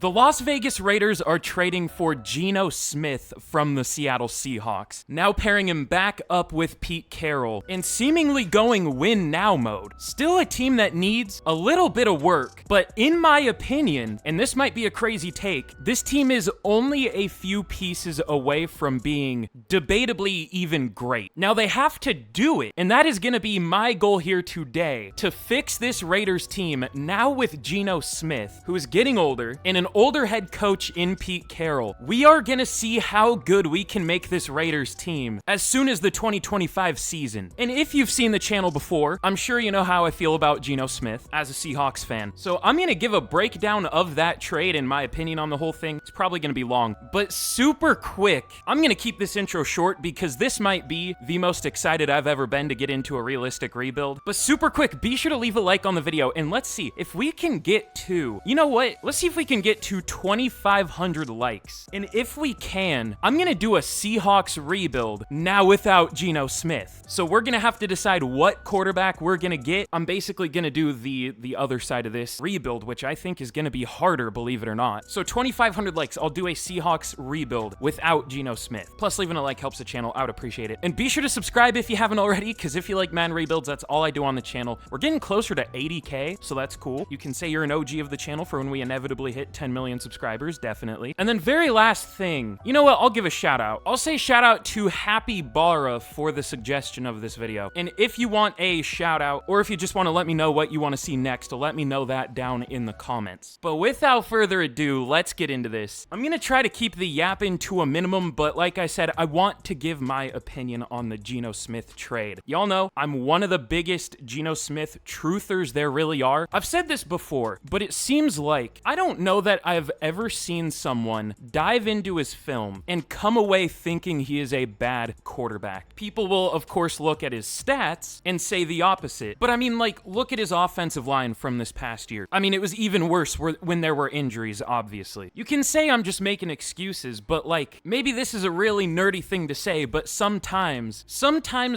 The Las Vegas Raiders are trading for GENO Smith from the Seattle Seahawks, now pairing him back up with Pete Carroll, and seemingly going win now mode. Still a team that needs a little bit of work, but in my opinion, and this might be a crazy take, this team is only a few pieces away from being debatably even great. Now they have to do it, and that is going to be my goal here today, to fix this Raiders team now with GENO Smith, who is getting older, and an older head coach in Pete Carroll. We are going to see how good we can make this Raiders team as soon as the 2025 season. And if you've seen the channel before, I'm sure you know how I feel about GENO Smith as a Seahawks fan. So I'm going to give a breakdown of that trade and my opinion on the whole thing. It's probably going to be long, but super quick. I'm going to keep this intro short because this might be the most excited I've ever been to get into a realistic rebuild. But super quick, be sure to leave a like on the video and let's see if we can get to, you know what? Let's see if we can get to 2,500 likes. And if we can, I'm going to do a Seahawks rebuild now without GENO Smith. So we're going to have to decide what quarterback we're going to get. I'm basically going to do the other side of this rebuild, which I think is going to be harder, believe it or not. So 2,500 likes, I'll do a Seahawks rebuild without GENO Smith. Plus, leaving a like helps the channel. I would appreciate it. And be sure to subscribe if you haven't already, because if you like man rebuilds, that's all I do on the channel. We're getting closer to 80K, so that's cool. You can say you're an OG of the channel for when we inevitably hit 10 million subscribers, definitely. And then very last thing, you know what? I'll give a shout out. I'll say shout out to Happy Bara for the suggestion of this video. And if you want a shout out, or if you just want to let me know what you want to see next, let me know that down in the comments. But without further ado, let's get into this. I'm going to try to keep the yapping to a minimum, but like I said, I want to give my opinion on the GENO Smith trade. Y'all know I'm one of the biggest GENO Smith truthers there really are. I've said this before, but it seems like I don't know that I've ever seen someone dive into his film and come away thinking he is a bad quarterback. People will, of course, look at his stats and say the opposite. But I mean, like, look at his offensive line from this past year. I mean, it was even worse when there were injuries, obviously. You can say I'm just making excuses, but like, maybe this is a really nerdy thing to say, but sometimes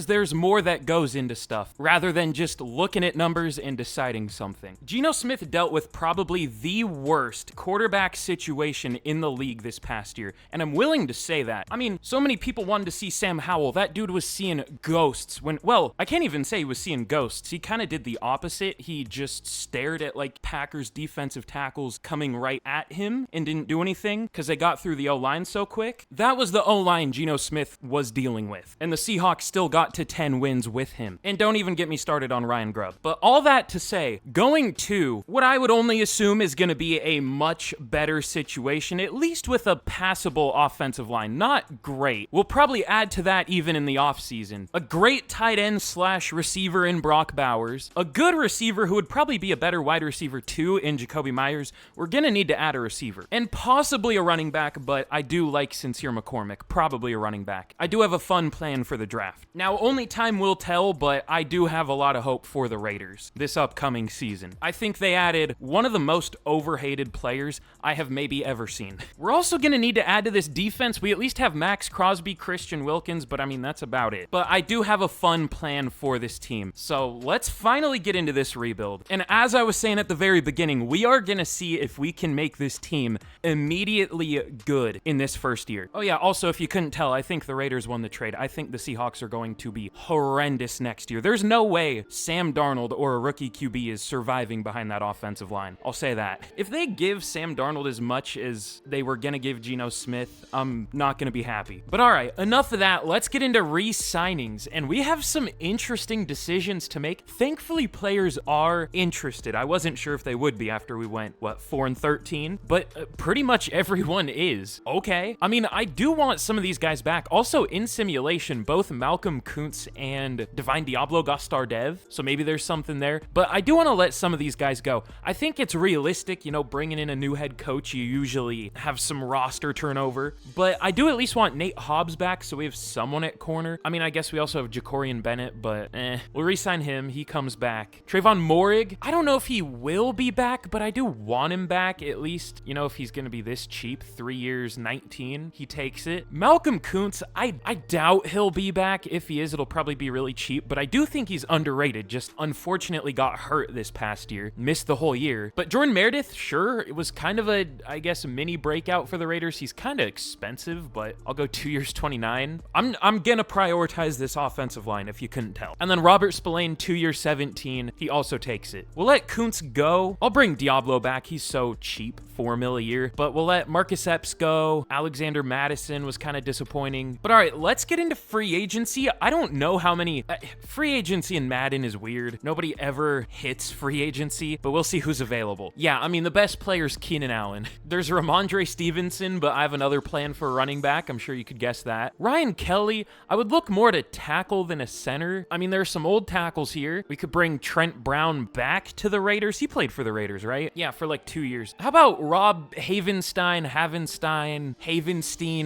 there's more that goes into stuff rather than just looking at numbers and deciding something. GENO Smith dealt with probably the worst quarterback situation in the league this past year, and I'm willing to say that. I mean, so many people wanted to see Sam Howell. That dude was seeing ghosts when, well, I can't even say he was seeing ghosts. He kind of did the opposite. He just stared at like Packers defensive tackles coming right at him and didn't do anything because they got through the O-line so quick. That was the O-line GENO Smith was dealing with, and the Seahawks still got to 10 wins with him. And don't even get me started on Ryan Grubb. But all that to say, going to what I would only assume is going to be a much better situation, at least with a passable offensive line. Not great. We'll probably add to that even in the offseason. A great tight end slash receiver in Brock Bowers. A good receiver who would probably be a better wide receiver too in Jacoby Myers. We're going to need to add a receiver. And possibly a running back, but I do like Sincere McCormick. Probably a running back. I do have a fun plan for the draft. Now, only time will tell, but I do have a lot of hope for the Raiders this upcoming season. I think they added one of the most overhated players I have maybe ever seen. We're also going to need to add to this defense. We at least have Max Crosby, Christian Wilkins, but I mean, that's about it. But I do have a fun plan for this team. So let's finally get into this rebuild. And as I was saying at the very beginning, we are going to see if we can make this team immediately good in this first year. Oh yeah, also, if you couldn't tell, I think the Raiders won the trade. I think the Seahawks are going to be horrendous next year. There's no way Sam Darnold or a rookie QB is surviving behind that offensive line. I'll say that. If they give Sam Darnold as much as they were going to give GENO Smith, I'm not going to be happy. But all right, enough of that. Let's get into re-signings. And we have some interesting decisions to make. Thankfully, players are interested. I wasn't sure if they would be after we went, what, 4-13? But pretty much everyone is. Okay. I mean, I do want some of these guys back. Also, in simulation, both Malcolm Kuntz and Divine Diablo got star dev, so maybe there's something there. But I do want to let some of these guys go. I think it's realistic, you know, bringing in a new head coach, you usually have some roster turnover. But I do at least want Nate Hobbs back, so we have someone at corner. I mean, I guess we also have Jacorian Bennett, but we'll re-sign him. He comes back. Trayvon Morig, I don't know if he will be back, but I do want him back, at least, you know, if he's going to be this cheap, 3 years, 19, he takes it. Malcolm Kuntz, I doubt he'll be back. If he is, it'll probably be really cheap, but I do think he's underrated. Just unfortunately got hurt this past year, missed the whole year. But Jordan Meredith, sure, it was was kind of a, I guess, a mini breakout for the Raiders. He's kind of expensive, but I'll go 2 years, 29. I'm gonna prioritize this offensive line if you couldn't tell. And then Robert Spillane, 2 years, 17. He also takes it. We'll let Kuntz go. I'll bring Diablo back. He's so cheap, $4 million a year. But we'll let Marcus Epps go. Alexander Madison was kind of disappointing. But all right, let's get into free agency. I don't know how many... free agency in Madden is weird. Nobody ever hits free agency, but we'll see who's available. Yeah, I mean, the best player's Keenan Allen. There's Ramondre Stevenson, but I have another plan for running back. I'm sure you could guess that. Ryan Kelly, I would look more to tackle than a center. I mean, there's some old tackles here. We could bring Trent Brown back to the Raiders. He played for the Raiders, right? Yeah, for like 2 years. How about Rob Havenstein,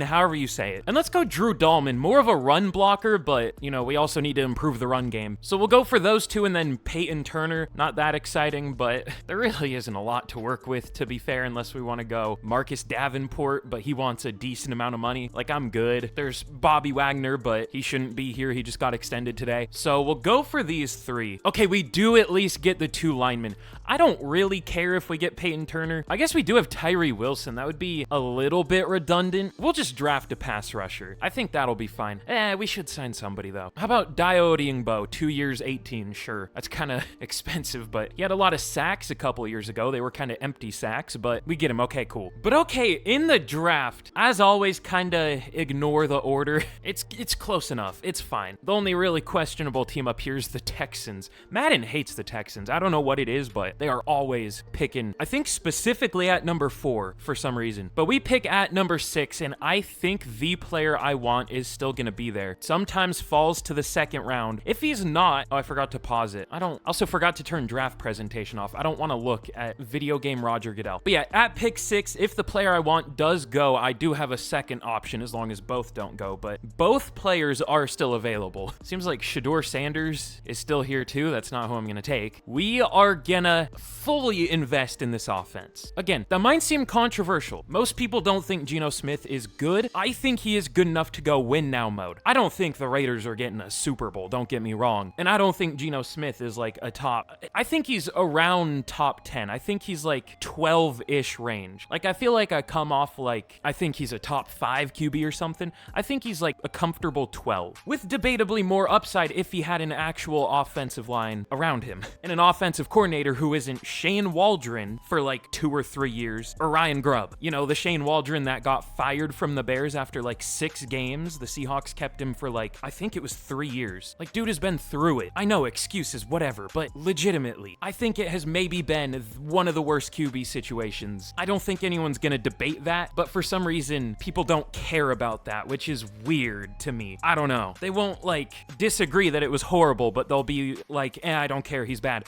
however you say it. And let's go Drew Dahlman, more of a run blocker, but, you know, we also need to improve the run game. So we'll go for those two, and then Peyton Turner. Not that exciting, but there really isn't a lot to work with, to be fair, unless we want to go Marcus Davenport, but he wants a decent amount of money. Like, I'm good. There's Bobby Wagner, but he shouldn't be here. He just got extended today. So we'll go for these three. Okay, we do at least get the 2 linemen. I don't really care if we get Peyton Turner. I guess we do have Tyree Wilson. That would be a little bit redundant. We'll just draft a pass rusher. I think that'll be fine. We should sign somebody, though. How about Dio Odingbo, 2 years, 18? Sure. That's kind of expensive, but he had a lot of sacks a couple years ago. They were kind of empty sacks, but we get him. Okay, cool. But okay, in the draft, as always, kind of ignore the order. It's close enough. It's fine. The only really questionable team up here is the Texans. Madden hates the Texans. I don't know what it is, but they are always picking, I think specifically at number 4 for some reason. But we pick at number 6, and I think the player I want is still going to be there. Sometimes falls to the second round. If he's not, oh, I forgot to pause it. Also forgot to turn draft presentation off. I don't want to look at video game Roger Goodell. But yeah, at pick 6, if the player I want does go, I do have a second option as long as both don't go, but both players are still available. Seems like Shador Sanders is still here too. That's not who I'm going to take. We are gonna fully invest in this offense. Again, that might seem controversial. Most people don't think Geno Smith is good. I think he is good enough to go win now mode. I don't think the Raiders are getting a Super Bowl, don't get me wrong. And I don't think Geno Smith is like a top, I think he's around top 10. I think he's like 12-ish range. Like, I feel like I come off like, I think he's a top 5 QB or something. I think he's like a comfortable 12, with debatably more upside if he had an actual offensive line around him, and an offensive coordinator who isn't Shane Waldron for like 2 or 3 years, or Ryan Grubb. You know, the Shane Waldron that got fired from the Bears after like 6 games. The Seahawks kept him for like, I think it was 3 years. Like, dude has been through it. I know, excuses, whatever, but legitimately, I think it has maybe been one of the worst QB situations. I don't think anyone's gonna debate that, but for some reason, people don't care about that, which is weird to me. I don't know. They won't like disagree that it was horrible, but they'll be like, I don't care, he's bad.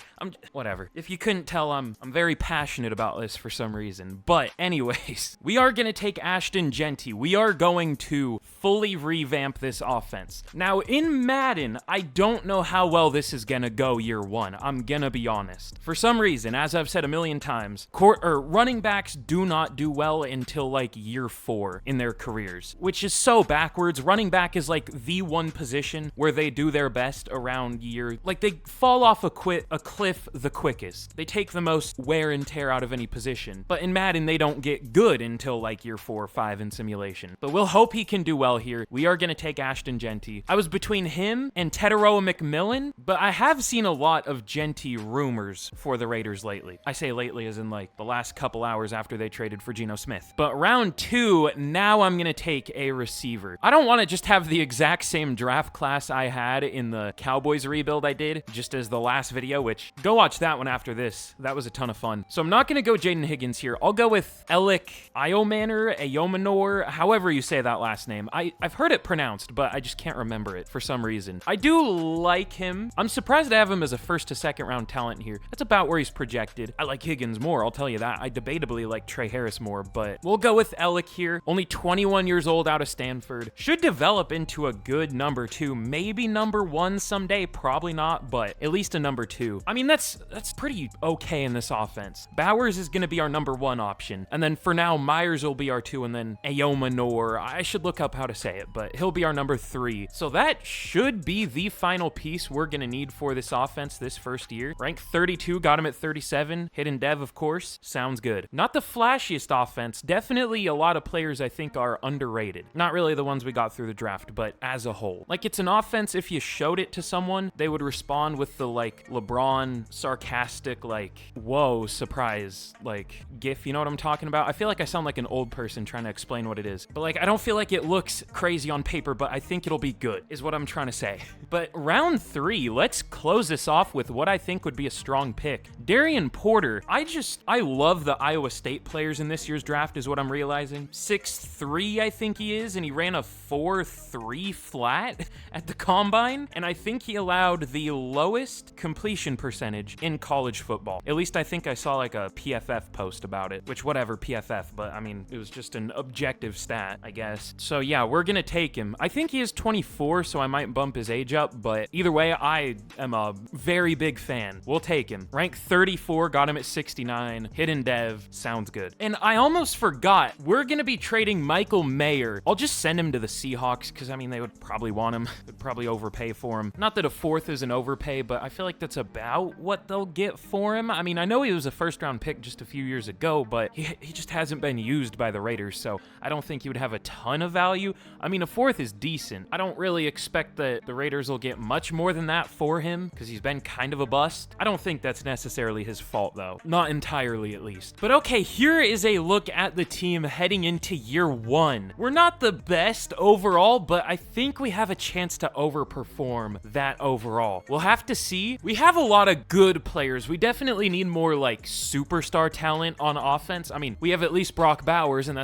Whatever. If you couldn't tell, I'm very passionate about this for some reason. But anyways, we are gonna take Ashton Jeanty. We are going to fully revamp this offense. Now, in Madden, I don't know how well this is gonna go year 1. I'm gonna be honest. For some reason, as I've said a million times, running backs do not do well until like year 4 in their careers, which is so backwards. Running back is like the one position where they do their best around year, like they fall off a cliff the quickest. They take the most wear and tear out of any position. But in Madden, they don't get good until like year 4 or 5 in simulation. But we'll hope he can do well here. We are going to take Ashton Jeanty. I was between him and Teteroa McMillan, but I have seen a lot of Jeanty rumors for the Raiders lately. I say lately as in like the last couple hours after they traded for Geno Smith. But round 2, now I'm going to take a receiver. I don't want to just have the exact same draft class I had in the Cowboys rebuild I did, just as the last video, which go watch that one after this. That was a ton of fun. So I'm not going to go Jaden Higgins here. I'll go with Elik Ayomanor, however you say that last name. I've heard it pronounced, but I just can't remember it for some reason. I do like him. I'm surprised to have him as a 1st to 2nd round talent here. That's about where he's projected. I like Higgins more, I'll tell you that. I debatably like Trey Harris more, but we'll go with Elik here. Only 21 years old out of Stanford. Should develop into a good number 2, maybe number 1 someday, probably not, but at least a number 2. I mean, that's pretty okay in this offense. Bowers is going to be our number 1 option, and then for now, Myers will be our 2, and then Ayomanor, I should look up how to say it, but he'll be our number 3. So that should be the final piece we're going to need for this offense this first year. Rank 32, got him at 37. Hidden Dev, of course. Sounds Sounds good. Not the flashiest offense. Definitely a lot of players I think are underrated. Not really the ones we got through the draft, but as a whole. Like, it's an offense, if you showed it to someone, they would respond with the, like, LeBron sarcastic, like, whoa, surprise, like, gif. You know what I'm talking about? I feel like I sound like an old person trying to explain what it is. But, like, I don't feel like it looks crazy on paper, but I think it'll be good, is what I'm trying to say. But round 3, let's close this off with what I think would be a strong pick. Darian Porter. I love the Iowa State players in this year's draft, is what I'm realizing. 6'3", I think he is, and he ran a 4.3 flat at the combine, and I think he allowed the lowest completion percentage in college football. At least I think I saw like a PFF post about it, which whatever PFF, but I mean, it was just an objective stat, I guess. So yeah, we're gonna take him. I think he is 24, so I might bump his age up, but either way, I am a very big fan. We'll take him. Rank 34, got him at 69. Hidden dev, sounds good. And I almost forgot, we're gonna be trading Michael Mayer. I'll just send him to the Seahawks, because I mean, they would probably want him. They'd probably overpay for him. Not that a 4th is an overpay, but I feel like that's about what they'll get for him. I mean, I know he was a first-round pick just a few years ago, but he just hasn't been used by the Raiders, so I don't think he would have a ton of value. I mean, a 4th is decent. I don't really expect that the Raiders will get much more than that for him, because he's been kind of a bust. I don't think that's necessarily his fault, though. Not entirely, at least. But okay, here is a look at the team heading into year 1. We're not the best overall, but I think we have a chance to overperform that overall. We'll have to see. We have a lot of good players. We definitely need more, like, superstar talent on offense. I mean, we have at least Brock Bowers, and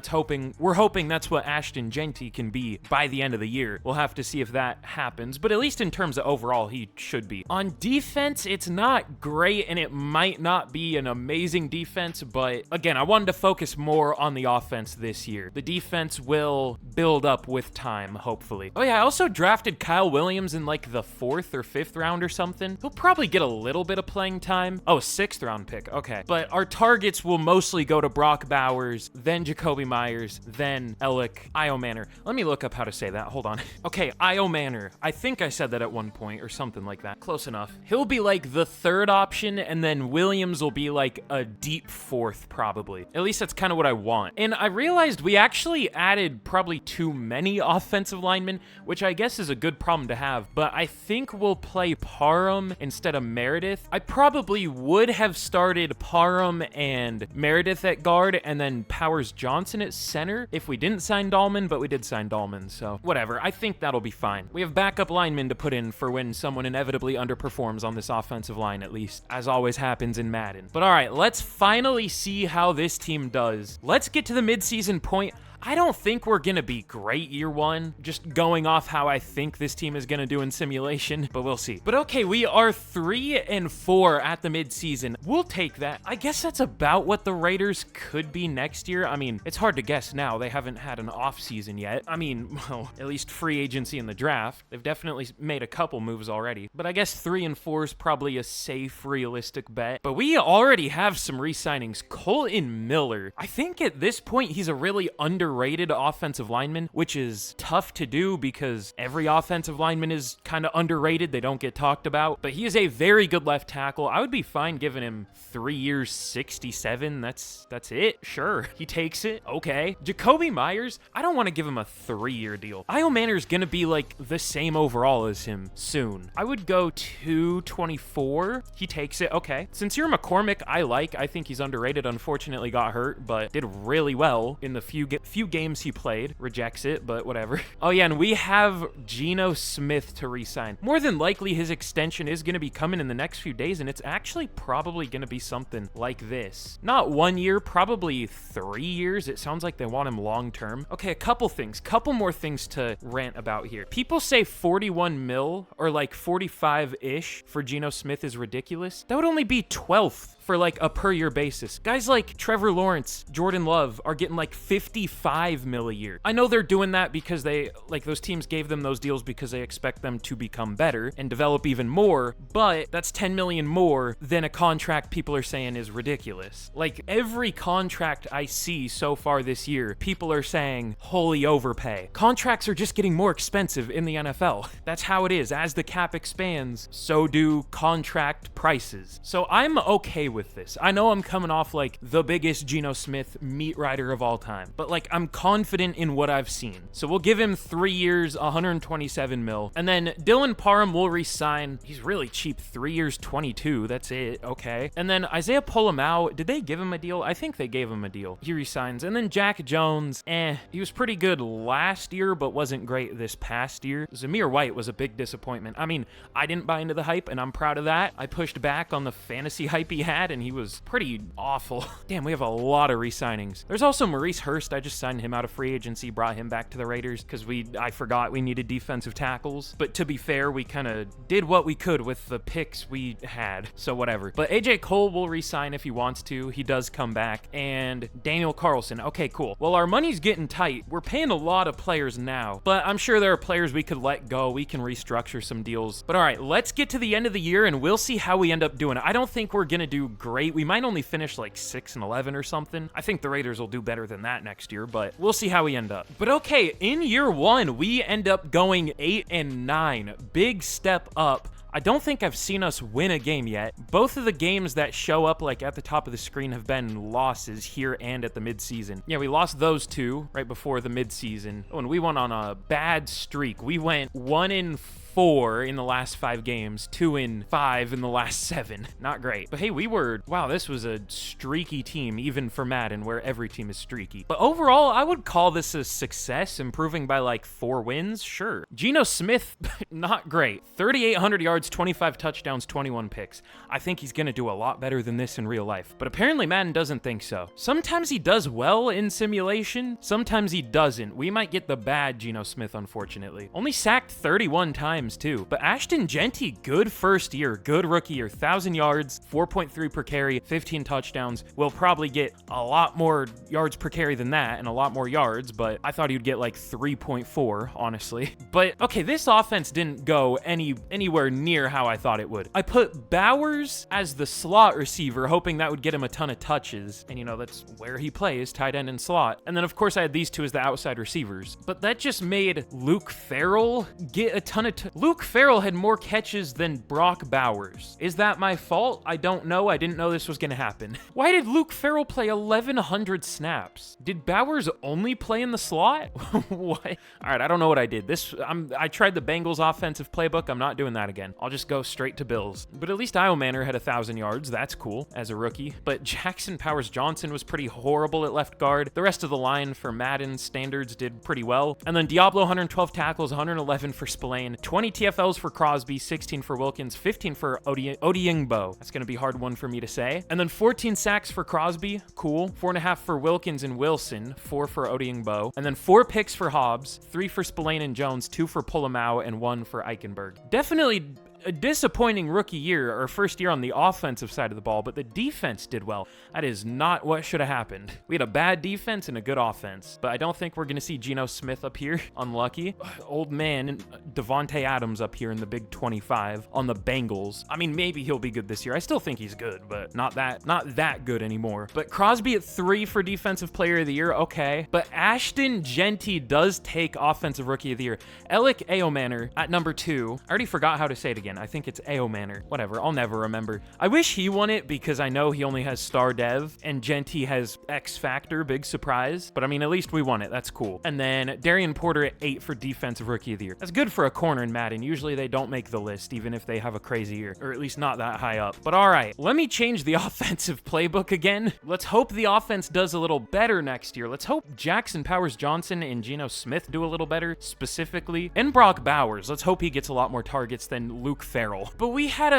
we're hoping that's what Ashton Jeanty can be by the end of the year. We'll have to see if that happens, but at least in terms of overall, he should be. On defense, it's not great, and it might not be an amazing defense, but again, I wanted to focus more on the offense this year. The defense will build up with time, hopefully. Oh yeah, I also drafted Kyle Williams in like the 4th or 5th round or something. He'll probably get a little bit of playing time. Oh, 6th round pick, okay. But our targets will mostly go to Brock Bowers, then Jacoby Myers, then Alec Iomanner. Let me look up how to say that, hold on. Okay, Iomanner. I think I said that at one point or something like that. Close enough. He'll be like the 3rd option, and then Williams will be like a deep 4th probably. At least that's kind of what I want. And I realized we actually added probably too many offensive linemen, which I guess is a good problem to have, but I think we'll play Parham instead of Meredith. I probably would have started Parham and Meredith at guard and then Powers Johnson at center if we didn't sign Dahlman, but we did sign Dahlman, so whatever. I think that'll be fine. We have backup linemen to put in for when someone inevitably underperforms on this offensive line, at least, as always happens in Madden. But all right, let's finally see how this team does. Let's get to the midseason point. I don't think we're going to be great year 1, just going off how I think this team is going to do in simulation, but we'll see. But okay, we are 3-4 at the midseason. We'll take that. I guess that's about what the Raiders could be next year. I mean, it's hard to guess now. They haven't had an off season yet. I mean, well, at least free agency in the draft. They've definitely made a couple moves already, but I guess 3-4 is probably a safe, realistic bet. But we already have some re-signings. Colton Miller. I think at this point, he's a really underrated offensive lineman, which is tough to do because every offensive lineman is kind of underrated. They don't get talked about, but he is a very good left tackle. I would be fine giving him 3 years, 67. That's it. Sure. He takes it. Okay. Jacoby Myers, I don't want to give him a 3-year deal. Iomanner's going to be like the same overall as him soon. I would go 224. He takes it. Okay. Sincere McCormick, I think he's underrated. Unfortunately got hurt, but did really well in the few games he played. Rejects it, but whatever. Oh yeah, and we have GENO Smith to re-sign. More than likely his extension is going to be coming in the next few days, and it's actually probably going to be something like this. Not 1 year, probably 3 years. It sounds like they want him long term. Okay, a couple more things to rant about here. People say 41 mil or like 45-ish for GENO Smith is ridiculous. That would only be 12th for like a per year basis. Guys like Trevor Lawrence, Jordan Love are getting like 55 mil a year. I know they're doing that because those teams gave them those deals because they expect them to become better and develop even more, but that's 10 million more than a contract people are saying is ridiculous. Like every contract I see so far this year, people are saying holy overpay. Contracts are just getting more expensive in the NFL. That's how it is. As the cap expands, so do contract prices. So I'm okay with this. I know I'm coming off like the biggest Geno Smith meat rider of all time, but like I'm confident in what I've seen. So we'll give him 3 years, 127 mil. And then Dylan Parham will resign. He's really cheap, 3 years, 22. That's it. Okay. And then Isaiah Polamau, did they give him a deal? I think they gave him a deal. He resigns. And then Jack Jones, he was pretty good last year, but wasn't great this past year. Zamir White was a big disappointment. I mean, I didn't buy into the hype, and I'm proud of that. I pushed back on the fantasy hype he had, and he was pretty awful. Damn, we have a lot of re-signings. There's also Maurice Hurst. I just signed him out of free agency, brought him back to the Raiders because I forgot we needed defensive tackles. But to be fair, we kind of did what we could with the picks we had, so whatever. But AJ Cole will re-sign if he wants to. He does come back. And Daniel Carlson. Okay, cool. Well, our money's getting tight. We're paying a lot of players now, but I'm sure there are players we could let go. We can restructure some deals. But all right, let's get to the end of the year and we'll see how we end up doing. I don't think we're gonna do great. We might only finish like 6-11 or something. I think the Raiders will do better than that next year, but we'll see how we end up. But okay, in year one, we end up going 8-9. Big step up. I don't think I've seen us win a game yet. Both of the games that show up like at the top of the screen have been losses here and at the midseason. Yeah, we lost those two right before the midseason. Oh, and we went on a bad streak. We went 1-4 in the last 5 games, 2-5 in the last 7. Not great. But hey, wow, this was a streaky team, even for Madden, where every team is streaky. But overall, I would call this a success, improving by like 4 wins, sure. Geno Smith, not great. 3,800 yards, 25 touchdowns, 21 picks. I think he's gonna do a lot better than this in real life. But apparently Madden doesn't think so. Sometimes he does well in simulation, sometimes he doesn't. We might get the bad Geno Smith, unfortunately. Only sacked 31 times too. But Ashton Genty, good first year, good rookie year, 1,000 yards, 4.3 per carry, 15 touchdowns. We'll probably get a lot more yards per carry than that and a lot more yards, but I thought he'd get like 3.4, honestly. But okay, this offense didn't go anywhere near how I thought it would. I put Bowers as the slot receiver, hoping that would get him a ton of touches. And you know, that's where he plays, tight end and slot. And then of course I had these two as the outside receivers. But that just made Luke Farrell get a ton of Luke Farrell had more catches than Brock Bowers. Is that my fault? I don't know. I didn't know this was gonna happen. Why did Luke Farrell play 1,100 snaps? Did Bowers only play in the slot? What? All right, I don't know what I did. I tried the Bengals offensive playbook. I'm not doing that again. I'll just go straight to Bills. But at least Io Manor had 1,000 yards. That's cool as a rookie. But Jackson Powers Johnson was pretty horrible at left guard. The rest of the line for Madden standards did pretty well. And then Diablo, 112 tackles, 111 for Spillane, 20 TFLs for Crosby, 16 for Wilkins, 15 for Odiengbo. That's going to be a hard one for me to say. And then 14 sacks for Crosby. Cool. 4.5 for Wilkins and Wilson, 4 for Odiengbo. And then 4 picks for Hobbs, 3 for Spillane and Jones, 2 for Polamau, and 1 for Eichenberg. Definitely a disappointing rookie year, or first year on the offensive side of the ball, but the defense did well. That is not what should have happened. We had a bad defense and a good offense, but I don't think we're going to see Geno Smith up here. Unlucky. Old man Devontae Adams up here in the big 25 on the Bengals. I mean, maybe he'll be good this year. I still think he's good, but not that good anymore. But Crosby at 3 for Defensive Player of the Year, okay. But Ashton Genty does take Offensive Rookie of the Year. Alec Aomanor at number 2. I already forgot how to say it again. I think it's Aomanor. Whatever, I'll never remember. I wish he won it because I know he only has star dev and Genty has X Factor, big surprise. But I mean, at least we won it. That's cool. And then Darian Porter at 8 for Defensive Rookie of the Year. That's good for a corner in Madden. Usually they don't make the list, even if they have a crazy year, or at least not that high up. But all right, let me change the offensive playbook again. Let's hope the offense does a little better next year. Let's hope Jackson Powers Johnson and Geno Smith do a little better specifically. And Brock Bowers. Let's hope he gets a lot more targets than Luke Farrell. But we had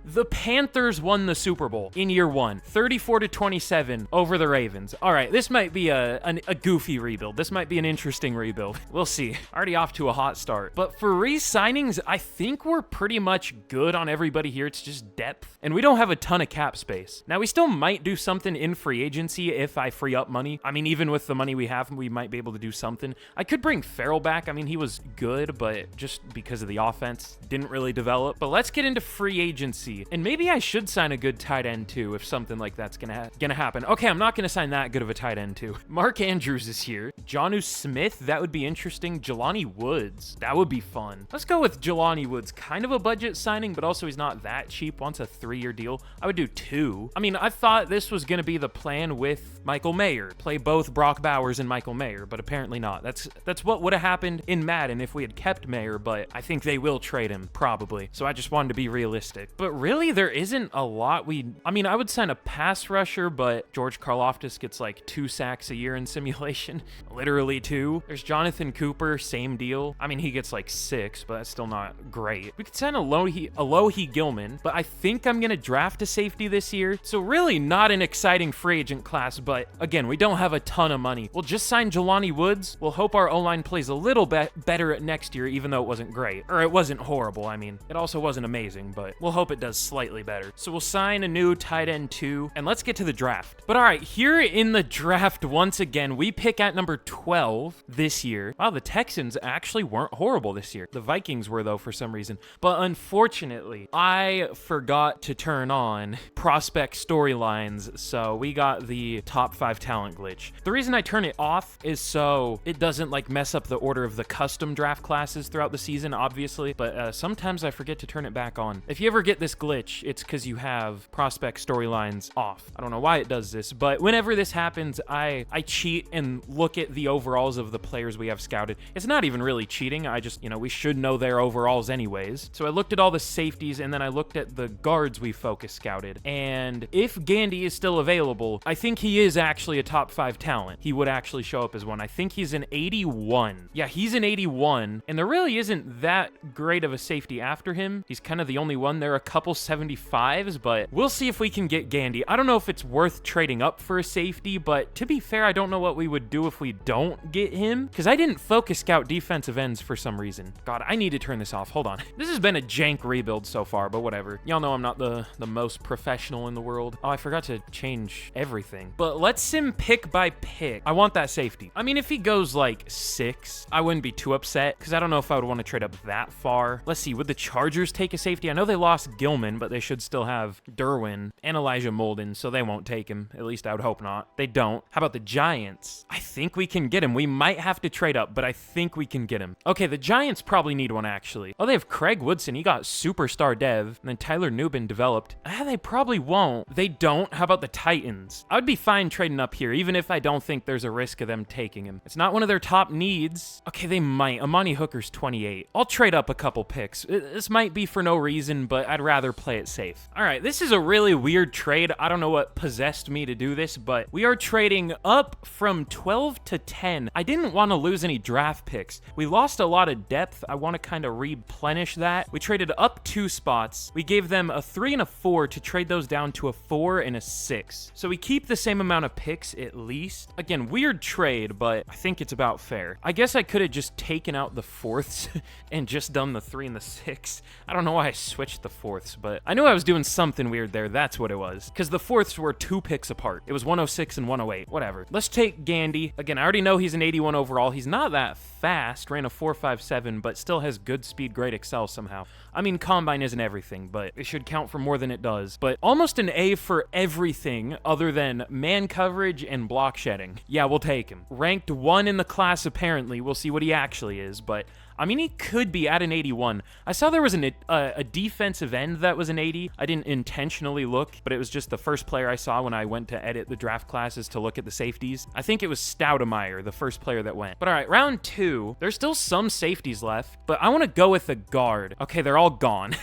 the Panthers won the Super Bowl in year 1, 34-27 over the Ravens. All right, this might be a goofy rebuild. This might be an interesting rebuild. We'll see. Already off to a hot start. But for re-signings, I think we're pretty much good on everybody here. It's just depth. And we don't have a ton of cap space. Now, we still might do something in free agency if I free up money. I mean, even with the money we have, we might be able to do something. I could bring Farrell back. I mean, he was good, but just because of the offense, didn't really develop develop. But let's get into free agency. And maybe I should sign a good tight end too if something like that's gonna happen. Okay, I'm not gonna sign that good of a tight end too. Mark Andrews is here. Jonnu Smith, that would be interesting. Jelani Woods, that would be fun. Let's go with Jelani Woods. Kind of a budget signing, but also he's not that cheap. Wants a 3-year deal. I would do 2. I mean, I thought this was gonna be the plan with Michael Mayer. Play both Brock Bowers and Michael Mayer, but apparently not. That's what would have happened in Madden if we had kept Mayer, but I think they will trade him, probably. So I just wanted to be realistic. But really, there isn't a lot I mean, I would sign a pass rusher, but George Karlaftis gets like 2 sacks a year in simulation. Literally 2. There's Jonathan Cooper, same deal. I mean, he gets like 6, but that's still not great. We could sign Alohi Gilman, but I think I'm gonna draft a safety this year. So really not an exciting free agent class, but again, we don't have a ton of money. We'll just sign Jelani Woods. We'll hope our O-line plays a little bit better next year, even though it wasn't great. Or it wasn't horrible, I mean. It also wasn't amazing, but we'll hope it does slightly better. So we'll sign a new tight end 2, and let's get to the draft. But all right, here in the draft, once again, we pick at number 12 this year. Wow, the Texans actually weren't horrible this year. The Vikings were, though, for some reason. But unfortunately, I forgot to turn on prospect storylines, so we got the top 5 talent glitch. The reason I turn it off is so it doesn't like mess up the order of the custom draft classes throughout the season, obviously, but sometimes I forget to turn it back on. If you ever get this glitch, it's because you have prospect storylines off. I don't know why it does this, but whenever this happens, I cheat and look at the overalls of the players we have scouted. It's not even really cheating. I just, we should know their overalls anyways. So I looked at all the safeties, and then I looked at the guards we focus scouted. And if Gandy is still available, I think he is actually a top 5 talent. He would actually show up as one. I think he's an 81. Yeah, he's an 81, and there really isn't that great of a safety after him. He's kind of the only one. There are a couple 75s, but we'll see if we can get Gandy. I don't know if it's worth trading up for a safety, but to be fair, I don't know what we would do if we don't get him, because I didn't focus scout defensive ends for some reason. God, I need to turn this off. Hold on. This has been a jank rebuild so far, but whatever. Y'all know I'm not the most professional in the world. Oh, I forgot to change everything. But let's sim pick by pick. I want that safety. I mean, if he goes like 6, I wouldn't be too upset, because I don't know if I would want to trade up that far. Let's see. Would the Chargers take a safety? I know they lost Gilman, but they should still have Derwin and Elijah Molden, so they won't take him. At least I would hope not. They don't. How about the Giants? I think we can get him. We might have to trade up, but I think we can get him. Okay, the Giants probably need one, actually. Oh, they have Craig Woodson. He got superstar dev, and then Tyler Nubin developed. They probably won't. They don't. How about the Titans? I would be fine trading up here, even if I don't think there's a risk of them taking him. It's not one of their top needs. Okay, they might. Amani Hooker's 28. I'll trade up a couple picks. This might be for no reason, but I'd rather play it safe. All right, this is a really weird trade. I don't know what possessed me to do this, but we are trading up from 12 to 10. I didn't want to lose any draft picks. We lost a lot of depth. I want to kind of replenish that. We traded up 2 spots. We gave them a 3 and a 4 to trade those down to a 4 and a 6. So we keep the same amount of picks at least. Again, weird trade, but I think it's about fair. I guess I could have just taken out the 4ths and just done the 3 and the 6. I don't know why I switched the 4ths, but I knew I was doing something weird there. That's what it was. Because the 4ths were 2 picks apart. It was 106 and 108. Whatever. Let's take Gandy. Again, I already know he's an 81 overall. He's not that fast. Ran a 4.57, but still has good speed, great excel somehow. I mean, combine isn't everything, but it should count for more than it does. But almost an A for everything other than man coverage and block shedding. Yeah, we'll take him. Ranked 1 in the class, apparently. We'll see what he actually is, but I mean, he could be at an 81. I saw there was a defensive end that was an 80. I didn't intentionally look, but it was just the first player I saw when I went to edit the draft classes to look at the safeties. I think it was Stoudemeyer, the first player that went. But all right, round 2. There's still some safeties left, but I want to go with a guard. Okay, they're all gone.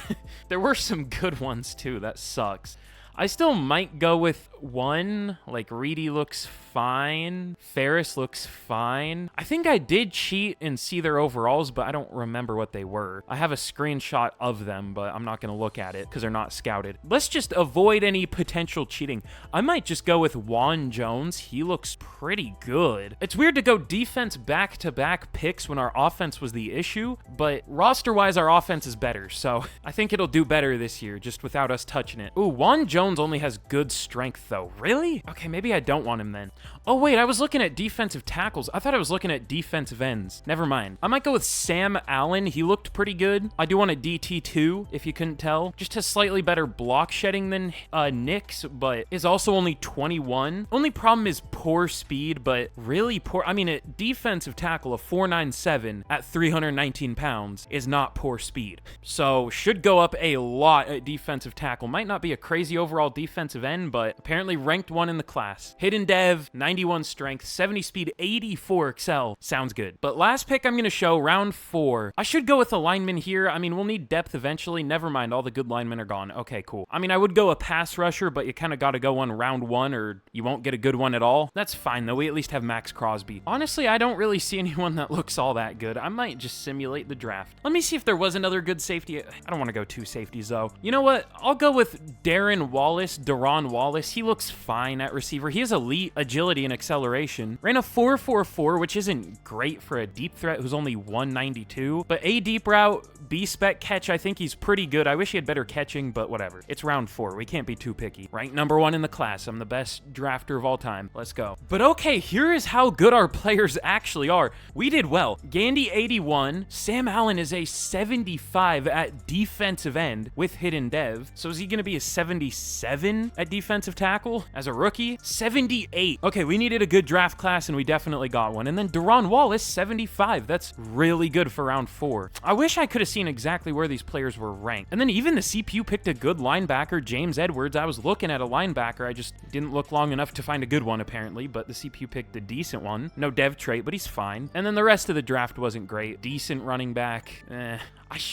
There were some good ones too. That sucks. I still might go with one. Like, Reedy looks fine. Ferris looks fine. I think I did cheat and see their overalls, but I don't remember what they were. I have a screenshot of them, but I'm not going to look at it because they're not scouted. Let's just avoid any potential cheating. I might just go with Juan Jones. He looks pretty good. It's weird to go defense back-to-back picks when our offense was the issue, but roster-wise, our offense is better, so I think it'll do better this year, just without us touching it. Ooh, Juan Jones only has good strength though. Really? Okay, maybe I don't want him then. Oh, wait, I was looking at defensive tackles. I thought I was looking at defensive ends. Never mind. I might go with Sam Allen. He looked pretty good. I do want a DT2, if you couldn't tell. Just has slightly better block shedding than Nick's, but is also only 21. Only problem is poor speed, but really poor. I mean, a defensive tackle of 497 at 319 pounds is not poor speed. So should go up a lot at defensive tackle. Might not be a crazy overall defensive end, but apparently ranked one in the class. Hidden dev, 91 strength, 70 speed, 84 excel. Sounds good. But last pick I'm going to show, round 4. I should go with a lineman here. I mean, we'll need depth eventually. Never mind, all the good linemen are gone. Okay, cool. I mean, I would go a pass rusher, but you kind of got to go on round 1 or you won't get a good one at all. That's fine, though. We at least have Max Crosby. Honestly, I don't really see anyone that looks all that good. I might just simulate the draft. Let me see if there was another good safety. I don't want to go 2 safeties, though. You know what? I'll go with Darren Wallace. He looks fine at receiver. He has elite agility and acceleration. Ran a 4.44, which isn't great for a deep threat who's only 192, but A deep route, B spec catch, I think he's pretty good. I wish he had better catching, but whatever. It's round 4. We can't be too picky. Ranked number 1 in the class. I'm the best drafter of all time. Let's go. But okay, here is how good our players actually are. We did well. Gandy 81. Sam Allen is a 75 at defensive end with hidden dev. So is he going to be a 77 at defensive tackle as a rookie? 78. Okay, we needed a good draft class and we definitely got one. And then Darren Wallace, 75. That's really good for round 4. I wish I could have seen exactly where these players were ranked. And then even the CPU picked a good linebacker, James Edwards. I was looking at a linebacker. I just didn't look long enough to find a good one apparently, but the CPU picked a decent one. No dev trait, but he's fine. And then the rest of the draft wasn't great. Decent running back.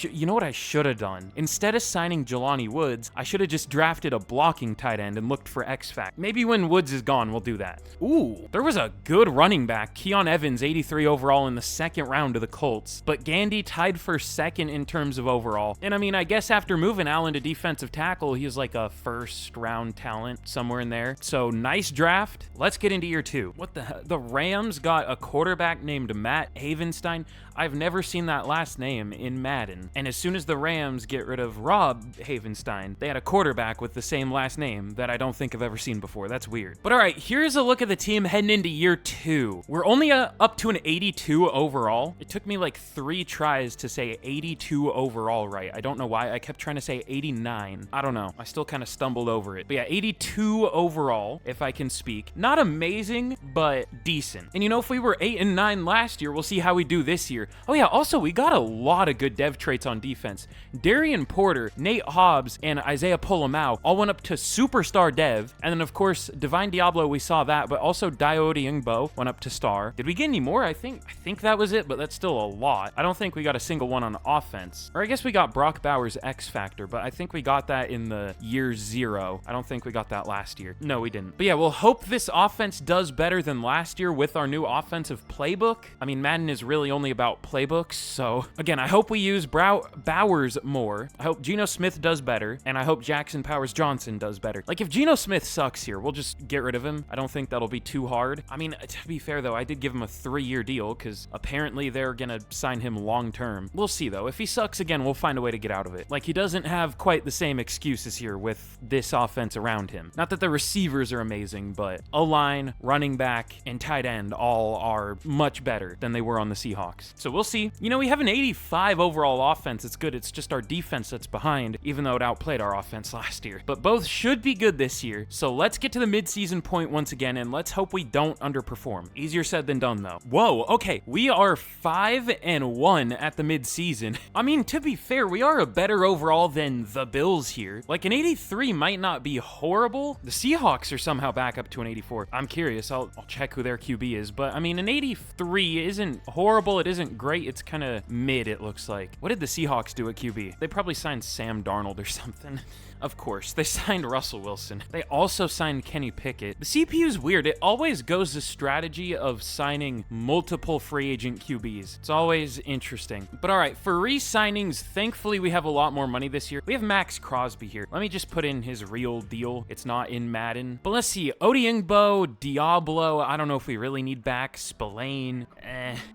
You know what I should have done? Instead of signing Jelani Woods, I should have just drafted a blocking tight end and looked for X-Fact. Maybe when Woods is gone, we'll do that. Ooh, there was a good running back. Keon Evans, 83 overall in the 2nd round of the Colts. But Gandy tied for 2nd in terms of overall. And I mean, I guess after moving Allen to defensive tackle, he was like a 1st round talent somewhere in there. So nice draft. Let's get into year 2. What the hell? The Rams got a quarterback named Matt Havenstein. I've never seen that last name in Madden. And as soon as the Rams get rid of Rob Havenstein, they had a quarterback with the same last name that I don't think I've ever seen before. That's weird. But all right, here's a look at the team heading into year 2. We're only up to an 82 overall. It took me like 3 tries to say 82 overall right. I don't know why. I kept trying to say 89. I don't know. I still kind of stumbled over it. But yeah, 82 overall, if I can speak. Not amazing, but decent. And you know, if we were 8 and 9 last year, we'll see how we do this year. Oh yeah, also we got a lot of good dev traits on defense. Darian Porter, Nate Hobbs, and Isaiah Polomau all went up to superstar dev. And then of course, Divine Diablo, we saw that, but also Diode Yingbo went up to star. Did we get any more? I think that was it, but that's still a lot. I don't think we got a single one on offense. Or I guess we got Brock Bowers X Factor, but I think we got that in the year 0. I don't think we got that last year. No, we didn't. But yeah, we'll hope this offense does better than last year with our new offensive playbook. I mean, Madden is really only about playbooks, so again, I hope we use Bowers more. I hope Geno Smith does better, and I hope Jackson Powers Johnson does better. Like, if Geno Smith sucks here, we'll just get rid of him. I don't think that'll be too hard. I mean, to be fair though, I did give him a 3-year deal because apparently they're gonna sign him long-term. We'll see though. If he sucks again, we'll find a way to get out of it. Like, he doesn't have quite the same excuses here with this offense around him. Not that the receivers are amazing, but O-line, running back, and tight end all are much better than they were on the Seahawks. So we'll see. You know, we have an 85 overall offense. It's good. It's just our defense that's behind, even though it outplayed our offense last year. But both should be good this year. So let's get to the midseason point once again, and let's hope we don't underperform. Easier said than done, though. Whoa, okay. We are 5-1 at the midseason. I mean, to be fair, we are a better overall than the Bills here. Like, an 83 might not be horrible. The Seahawks are somehow back up to an 84. I'm curious. I'll check who their QB is. But, I mean, an 83 isn't horrible. It isn't great. It's kind of mid, it looks like. What did the Seahawks do at QB? They probably signed Sam Darnold or something. Of course, they signed Russell Wilson. They also signed Kenny Pickett. The CPU is weird. It always goes the strategy of signing multiple free agent QBs. It's always interesting. But all right, for re-signings, thankfully we have a lot more money this year. We have Max Crosby here. Let me just put in his real deal. It's not in Madden. But let's see. Odiungbo, Diablo. I don't know if we really need back. Spillane.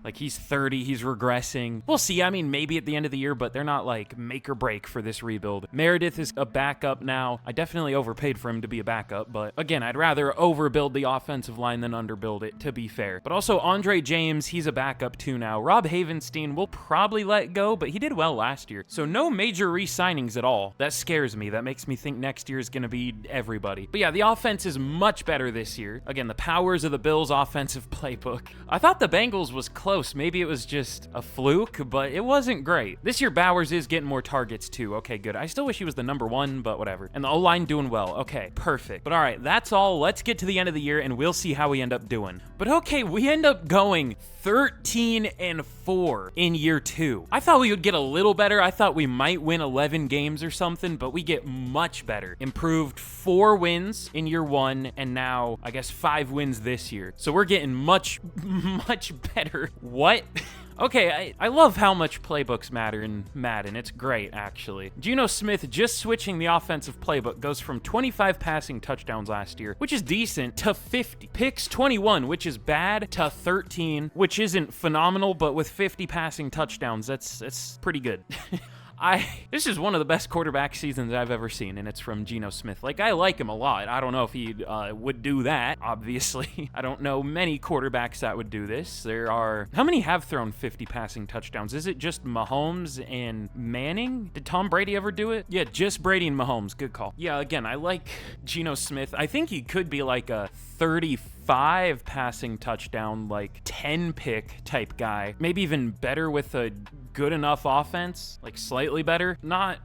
Like, he's 30. He's regressing. We'll see. I mean, maybe at the end of the year, but they're not like make or break for this rebuild. Meredith is a backup now. I definitely overpaid for him to be a backup, but again, I'd rather overbuild the offensive line than underbuild it, to be fair. But also, Andre James, he's a backup too now. Rob Havenstein will probably let go, but he did well last year. So no major re-signings at all. That scares me. That makes me think next year is going to be everybody. But yeah, the offense is much better this year. Again, the powers of the Bills' offensive playbook. I thought the Bengals was close. Maybe it was just a fluke, but it wasn't great. This year, Bowers is getting more targets too. Okay, good. I still wish he was the number one, but whatever. And the O-line doing well. Okay, perfect. But all right, that's all. Let's get to the end of the year, and we'll see how we end up doing. But okay, we end up going 13-4 in year 2. I thought we would get a little better. I thought we might win 11 games or something, but we get much better. Improved 4 wins in year 1, and now, I guess, 5 wins this year. So we're getting much better. What? Okay, I love how much playbooks matter in Madden. It's great, actually. Geno Smith just switching the offensive playbook goes from 25 passing touchdowns last year, which is decent, to 50. Picks 21, which is bad, to 13, which isn't phenomenal, but with 50 passing touchdowns, that's pretty good. This is one of the best quarterback seasons I've ever seen, and it's from Geno Smith. Like, I like him a lot. I don't know if he would do that, obviously. I don't know many quarterbacks that would do this. How many have thrown 50 passing touchdowns? Is it just Mahomes and Manning? Did Tom Brady ever do it? Yeah, just Brady and Mahomes. Good call. Yeah, again, I like Geno Smith. I think he could be like a 35 passing touchdown, like 10 pick type guy. Maybe even better with a good enough offense, like slightly better. Not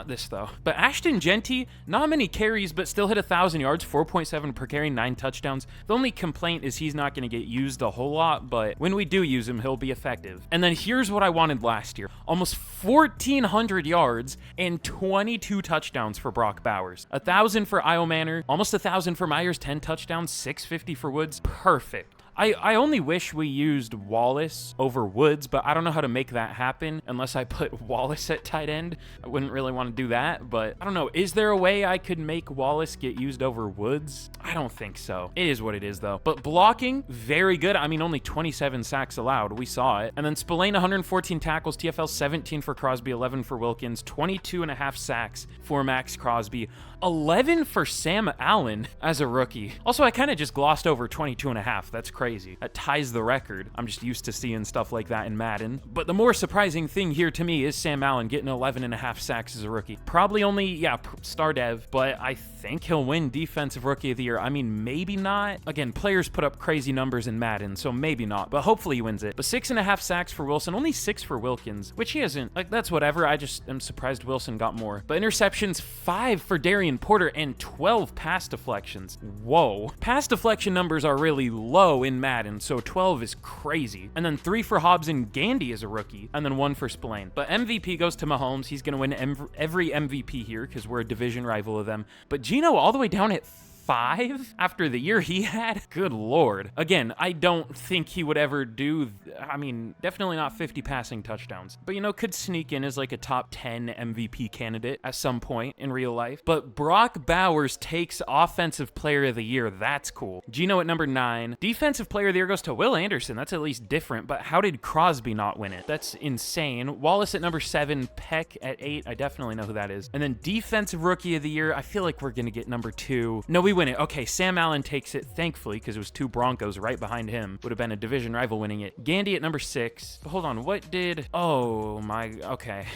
this though. But Ashton Genty, not many carries, but still hit 1,000 yards, 4.7 per carry, 9 touchdowns. The only complaint is he's not going to get used a whole lot, but when we do use him, he'll be effective. And then here's what I wanted last year. Almost 1,400 yards and 22 touchdowns for Brock Bowers. 1,000 for Io Manor, almost 1,000 for Myers, 10 touchdowns, 650 for Woods. Perfect. I only wish we used Wallace over Woods, but I don't know how to make that happen unless I put Wallace at tight end. I wouldn't really want to do that, but I don't know. Is there a way I could make Wallace get used over Woods? I don't think so. It is what it is, though. But blocking, very good. I mean, only 27 sacks allowed. We saw it. And then Spillane, 114 tackles, TFL 17 for Crosby, 11 for Wilkins, 22.5 sacks for Max Crosby, 11 for Sam Allen as a rookie. Also, I kind of just glossed over 22.5. That's crazy. That ties the record. I'm just used to seeing stuff like that in Madden. But the more surprising thing here to me is Sam Allen getting 11.5 sacks as a rookie. Probably only, yeah, star dev, but I think he'll win Defensive Rookie of the Year. I mean, maybe not. Again, players put up crazy numbers in Madden, so maybe not, but hopefully he wins it. But 6.5 sacks for Wilson, only 6 for Wilkins, which he hasn't. Like, that's whatever. I just am surprised Wilson got more. But interceptions, 5 for Darian Porter and 12 pass deflections. Whoa. Pass deflection numbers are really low in Madden, so 12 is crazy. And then 3 for Hobbs and Gandy as a rookie, and then 1 for Spillane. But MVP goes to Mahomes. He's going to win every MVP here because we're a division rival of them. But Geno all the way down at 5 after the year he had? Good Lord. Again, I don't think he would ever do, I mean, definitely not 50 passing touchdowns, but, you know, could sneak in as like a top 10 MVP candidate at some point in real life. But Brock Bowers takes Offensive Player of the Year. That's cool. Geno at number 9. Defensive Player of the Year goes to Will Anderson. That's at least different, but how did Crosby not win it? That's insane. Wallace at number 7. Peck at 8. I definitely know who that is. And then Defensive Rookie of the Year, I feel like we're going to get number 2. No, we win it. Okay, Sam Allen takes it, thankfully, because it was 2 Broncos right behind him. Would have been a division rival winning it. Gandy at number 6. But hold on, what did... Oh, my... Okay.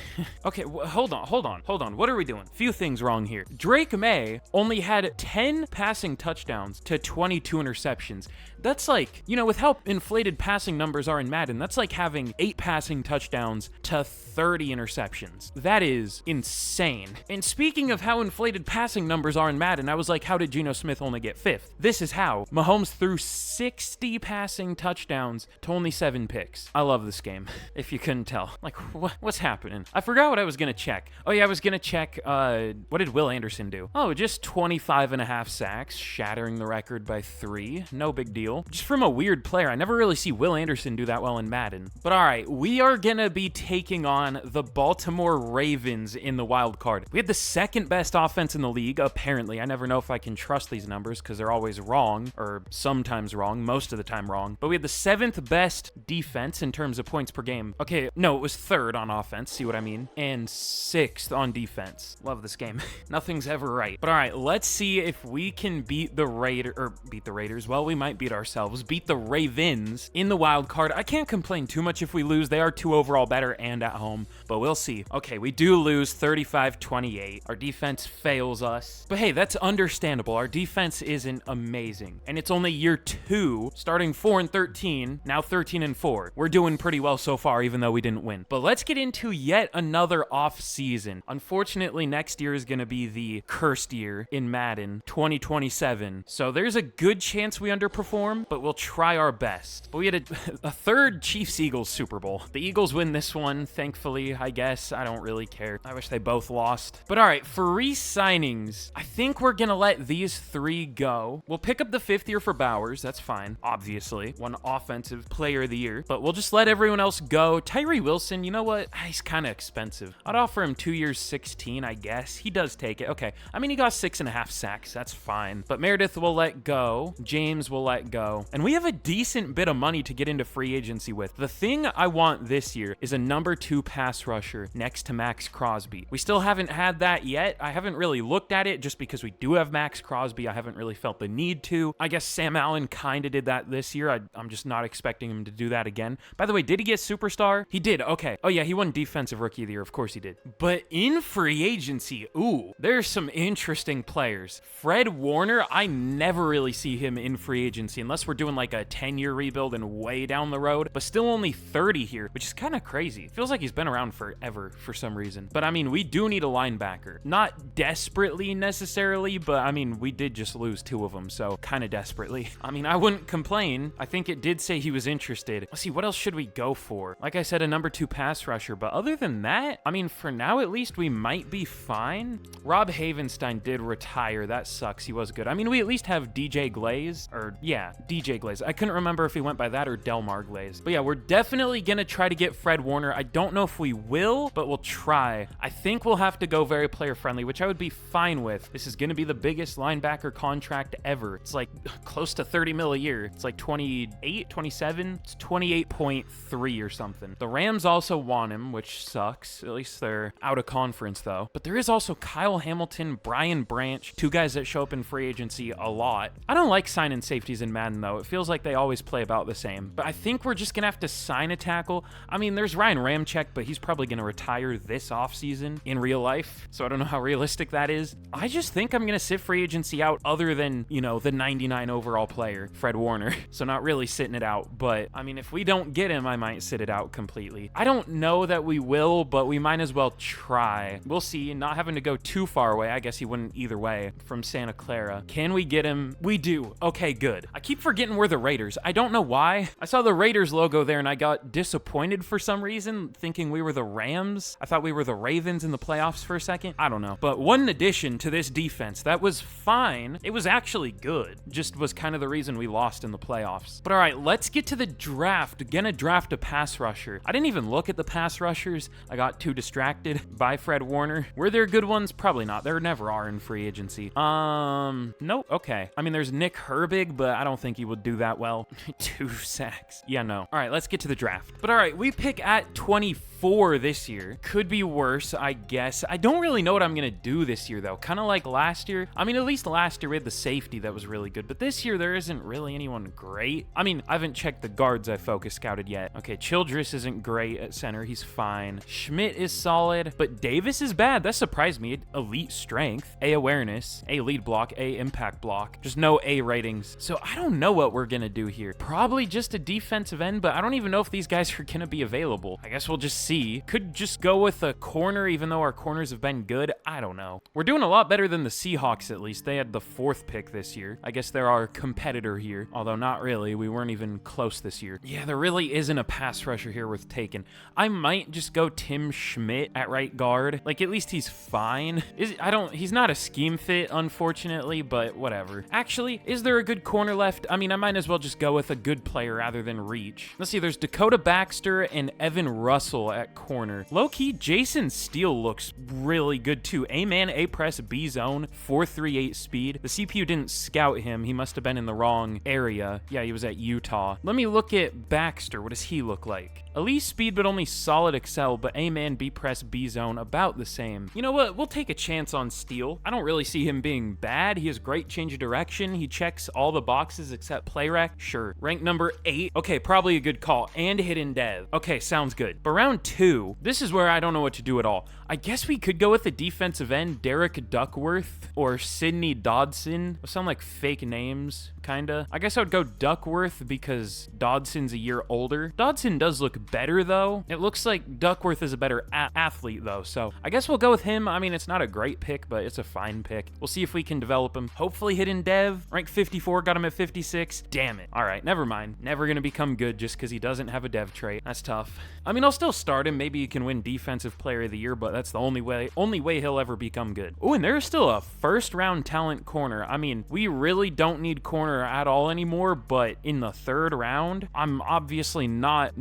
Okay, hold on. What are we doing? Few things wrong here. Drake May only had 10 passing touchdowns to 22 interceptions. That's like, you know, with how inflated passing numbers are in Madden, that's like having 8 passing touchdowns to 30 interceptions. That is insane. And speaking of how inflated passing numbers are in Madden, I was like, how did Geno Smith only get 5th? This is how. Mahomes threw 60 passing touchdowns to only 7 picks. I love this game, if you couldn't tell. Like, what's happening? I forgot what I was going to check. Oh, yeah, I was going to check, what did Will Anderson do? Oh, just 25.5 sacks, shattering the record by 3. No big deal. steal, just from a weird player. I never really see Will Anderson do that well in Madden. But all right, we are gonna be taking on the Baltimore Ravens in the wild card. We had the second best offense in the league, apparently. I never know if I can trust these numbers because they're always wrong, or sometimes wrong, most of the time wrong. But we had the 7th best defense in terms of points per game. Okay, no, it was 3rd on offense, see what I mean? And 6th on defense. Love this game. Nothing's ever right. But all right, let's see if we can beat the Raiders. Well, we might beat ourselves. Beat the Ravens in the wild card. I can't complain too much if we lose. They are 2 overall better and at home, but we'll see. Okay, we do lose 35-28. Our defense fails us. But hey, that's understandable. Our defense isn't amazing. And it's only year 2, starting 4-13, now 13-4. We're doing pretty well so far, even though we didn't win. But let's get into yet another off season. Unfortunately, next year is going to be the cursed year in Madden 2027. So there's a good chance we underperform, but we'll try our best. But we had a 3rd Chiefs-Eagles Super Bowl. The Eagles win this one, thankfully, I guess. I don't really care. I wish they both lost. But all right, for re-signings, I think we're going to let these 3 go. We'll pick up the 5th year for Bowers. That's fine, obviously. One offensive player of the year. But we'll just let everyone else go. Tyree Wilson, you know what? He's kind of expensive. I'd offer him 2 years, 16, I guess. He does take it. Okay. I mean, he got 6.5 sacks. That's fine. But Meredith will let go. James will let go. And we have a decent bit of money to get into free agency with. The thing I want this year is a number 2 pass rusher next to Max Crosby. We still haven't had that yet. I haven't really looked at it just because we do have Max Crosby. I haven't really felt the need to. I guess Sam Allen kind of did that this year. I'm just not expecting him to do that again. By the way, did he get superstar? He did. Okay. Oh yeah, he won defensive rookie of the year. Of course he did. But in free agency, ooh, there's some interesting players. Fred Warner, I never really see him in free agency unless we're doing like a 10-year rebuild and way down the road, but still only 30 here, which is kind of crazy. Feels like he's been around forever for some reason. But I mean, we do need a linebacker. Not desperately necessarily, but I mean, we did just lose 2 of them, so kind of desperately. I mean, I wouldn't complain. I think it did say he was interested. Let's see, what else should we go for? Like I said, a number 2 pass rusher, but other than that, I mean, for now at least, we might be fine. Rob Havenstein did retire. That sucks. He was good. I mean, we at least have DJ Glaze, or yeah, DJ Glaze. I couldn't remember if he went by that or Delmar Glaze. But yeah, we're definitely gonna try to get Fred Warner. I don't know if we will, but we'll try. I think we'll have to go very player friendly, which I would be fine with. This is gonna be the biggest linebacker contract ever. It's like close to 30 mil a year. It's like 28, 27. It's 28.3 or something. The Rams also want him, which sucks. At least they're out of conference though. But there is also Kyle Hamilton, Brian Branch, 2 guys that show up in free agency a lot. I don't like signing safeties in Madden though. It feels like they always play about the same. But I think we're just gonna have to sign a tackle. I mean, there's Ryan Ramczyk, but he's probably gonna retire this offseason in real life. So I don't know how realistic that is. I just think I'm gonna sit free agency out other than, you know, the 99 overall player, Fred Warner. So not really sitting it out. But I mean, if we don't get him, I might sit it out completely. I don't know that we will, but we might as well try. We'll see. Not having to go too far away. I guess he wouldn't either way from Santa Clara. Can we get him? We do. Okay, good. I keep forgetting we're the Raiders. I don't know why. I saw the Raiders logo there and I got disappointed for some reason, thinking we were the Rams. I thought we were the Ravens in the playoffs for a second. I don't know. But one addition to this defense that was fine. It was actually good. Just was kind of the reason we lost in the playoffs. But all right, let's get to the draft. Gonna draft a pass rusher. I didn't even look at the pass rushers. I got too distracted by Fred Warner. Were there good ones? Probably not. There never are in free agency. Nope. Okay. I mean, there's Nick Herbig, but I don't think he would do that well. 2 sacks. Yeah, no. All right, let's get to the draft. But all right, we pick at 24 this year. Could be worse, I guess. I don't really know what I'm gonna do this year, though. Kind of like last year. I mean, at least last year we had the safety that was really good, but this year there isn't really anyone great. I mean, I haven't checked the guards I focus scouted yet. Okay, Childress isn't great at center. He's fine. Schmidt is solid, but Davis is bad. That surprised me. Elite strength, A awareness, A lead block, A impact block. Just no A ratings. So I don't know what we're gonna do here. Probably just a defensive end, but I don't even know if these guys are gonna be available. I guess we'll just see. Could just go with a corner, even though our corners have been good. I don't know. We're doing a lot better than the Seahawks, at least. They had the 4th pick this year. I guess they're our competitor here, although not really. We weren't even close this year. Yeah, there really isn't a pass rusher here worth taking. I might just go Tim Schmidt at right guard. Like, at least he's fine. He's not a scheme fit, unfortunately, but whatever. Actually, is there a good corner left? I mean, I might as well just go with a good player rather than reach. Let's see, there's Dakota Baxter and Evan Russell at corner. Low-key, Jason Steele looks really good too. A-man, A-press, B-zone, 4.38 speed. The CPU didn't scout him. He must have been in the wrong area. Yeah, he was at Utah. Let me look at Baxter. What does he look like? Elite speed, but only solid excel, but A-man, B-press, B-zone, about the same. You know what? We'll take a chance on Steele. I don't really see him being bad. He has great change of direction. He checks all the boxes except play rec. Sure. Rank number 8. Okay, probably a good call. And hidden dev. Okay, sounds good. But round 2, this is where I don't know what to do at all. I guess we could go with the defensive end, Derek Duckworth or Sydney Dodson. Those sound like fake names, kinda. I guess I would go Duckworth because Dodson's a year older. Dodson does look better, though. It looks like Duckworth is a better athlete, though, so I guess we'll go with him. I mean, it's not a great pick, but it's a fine pick. We'll see if we can develop him. Hopefully hidden dev. Rank 54, got him at 56. Damn it. All right, never mind. Never gonna become good just because he doesn't have a dev trait. That's tough. I mean, I'll still start him. Maybe he can win Defensive Player of the Year, but that's the only way he'll ever become good. Oh, and there's still a first-round talent corner. I mean, we really don't need corner at all anymore, but in the 3rd round, I'm obviously not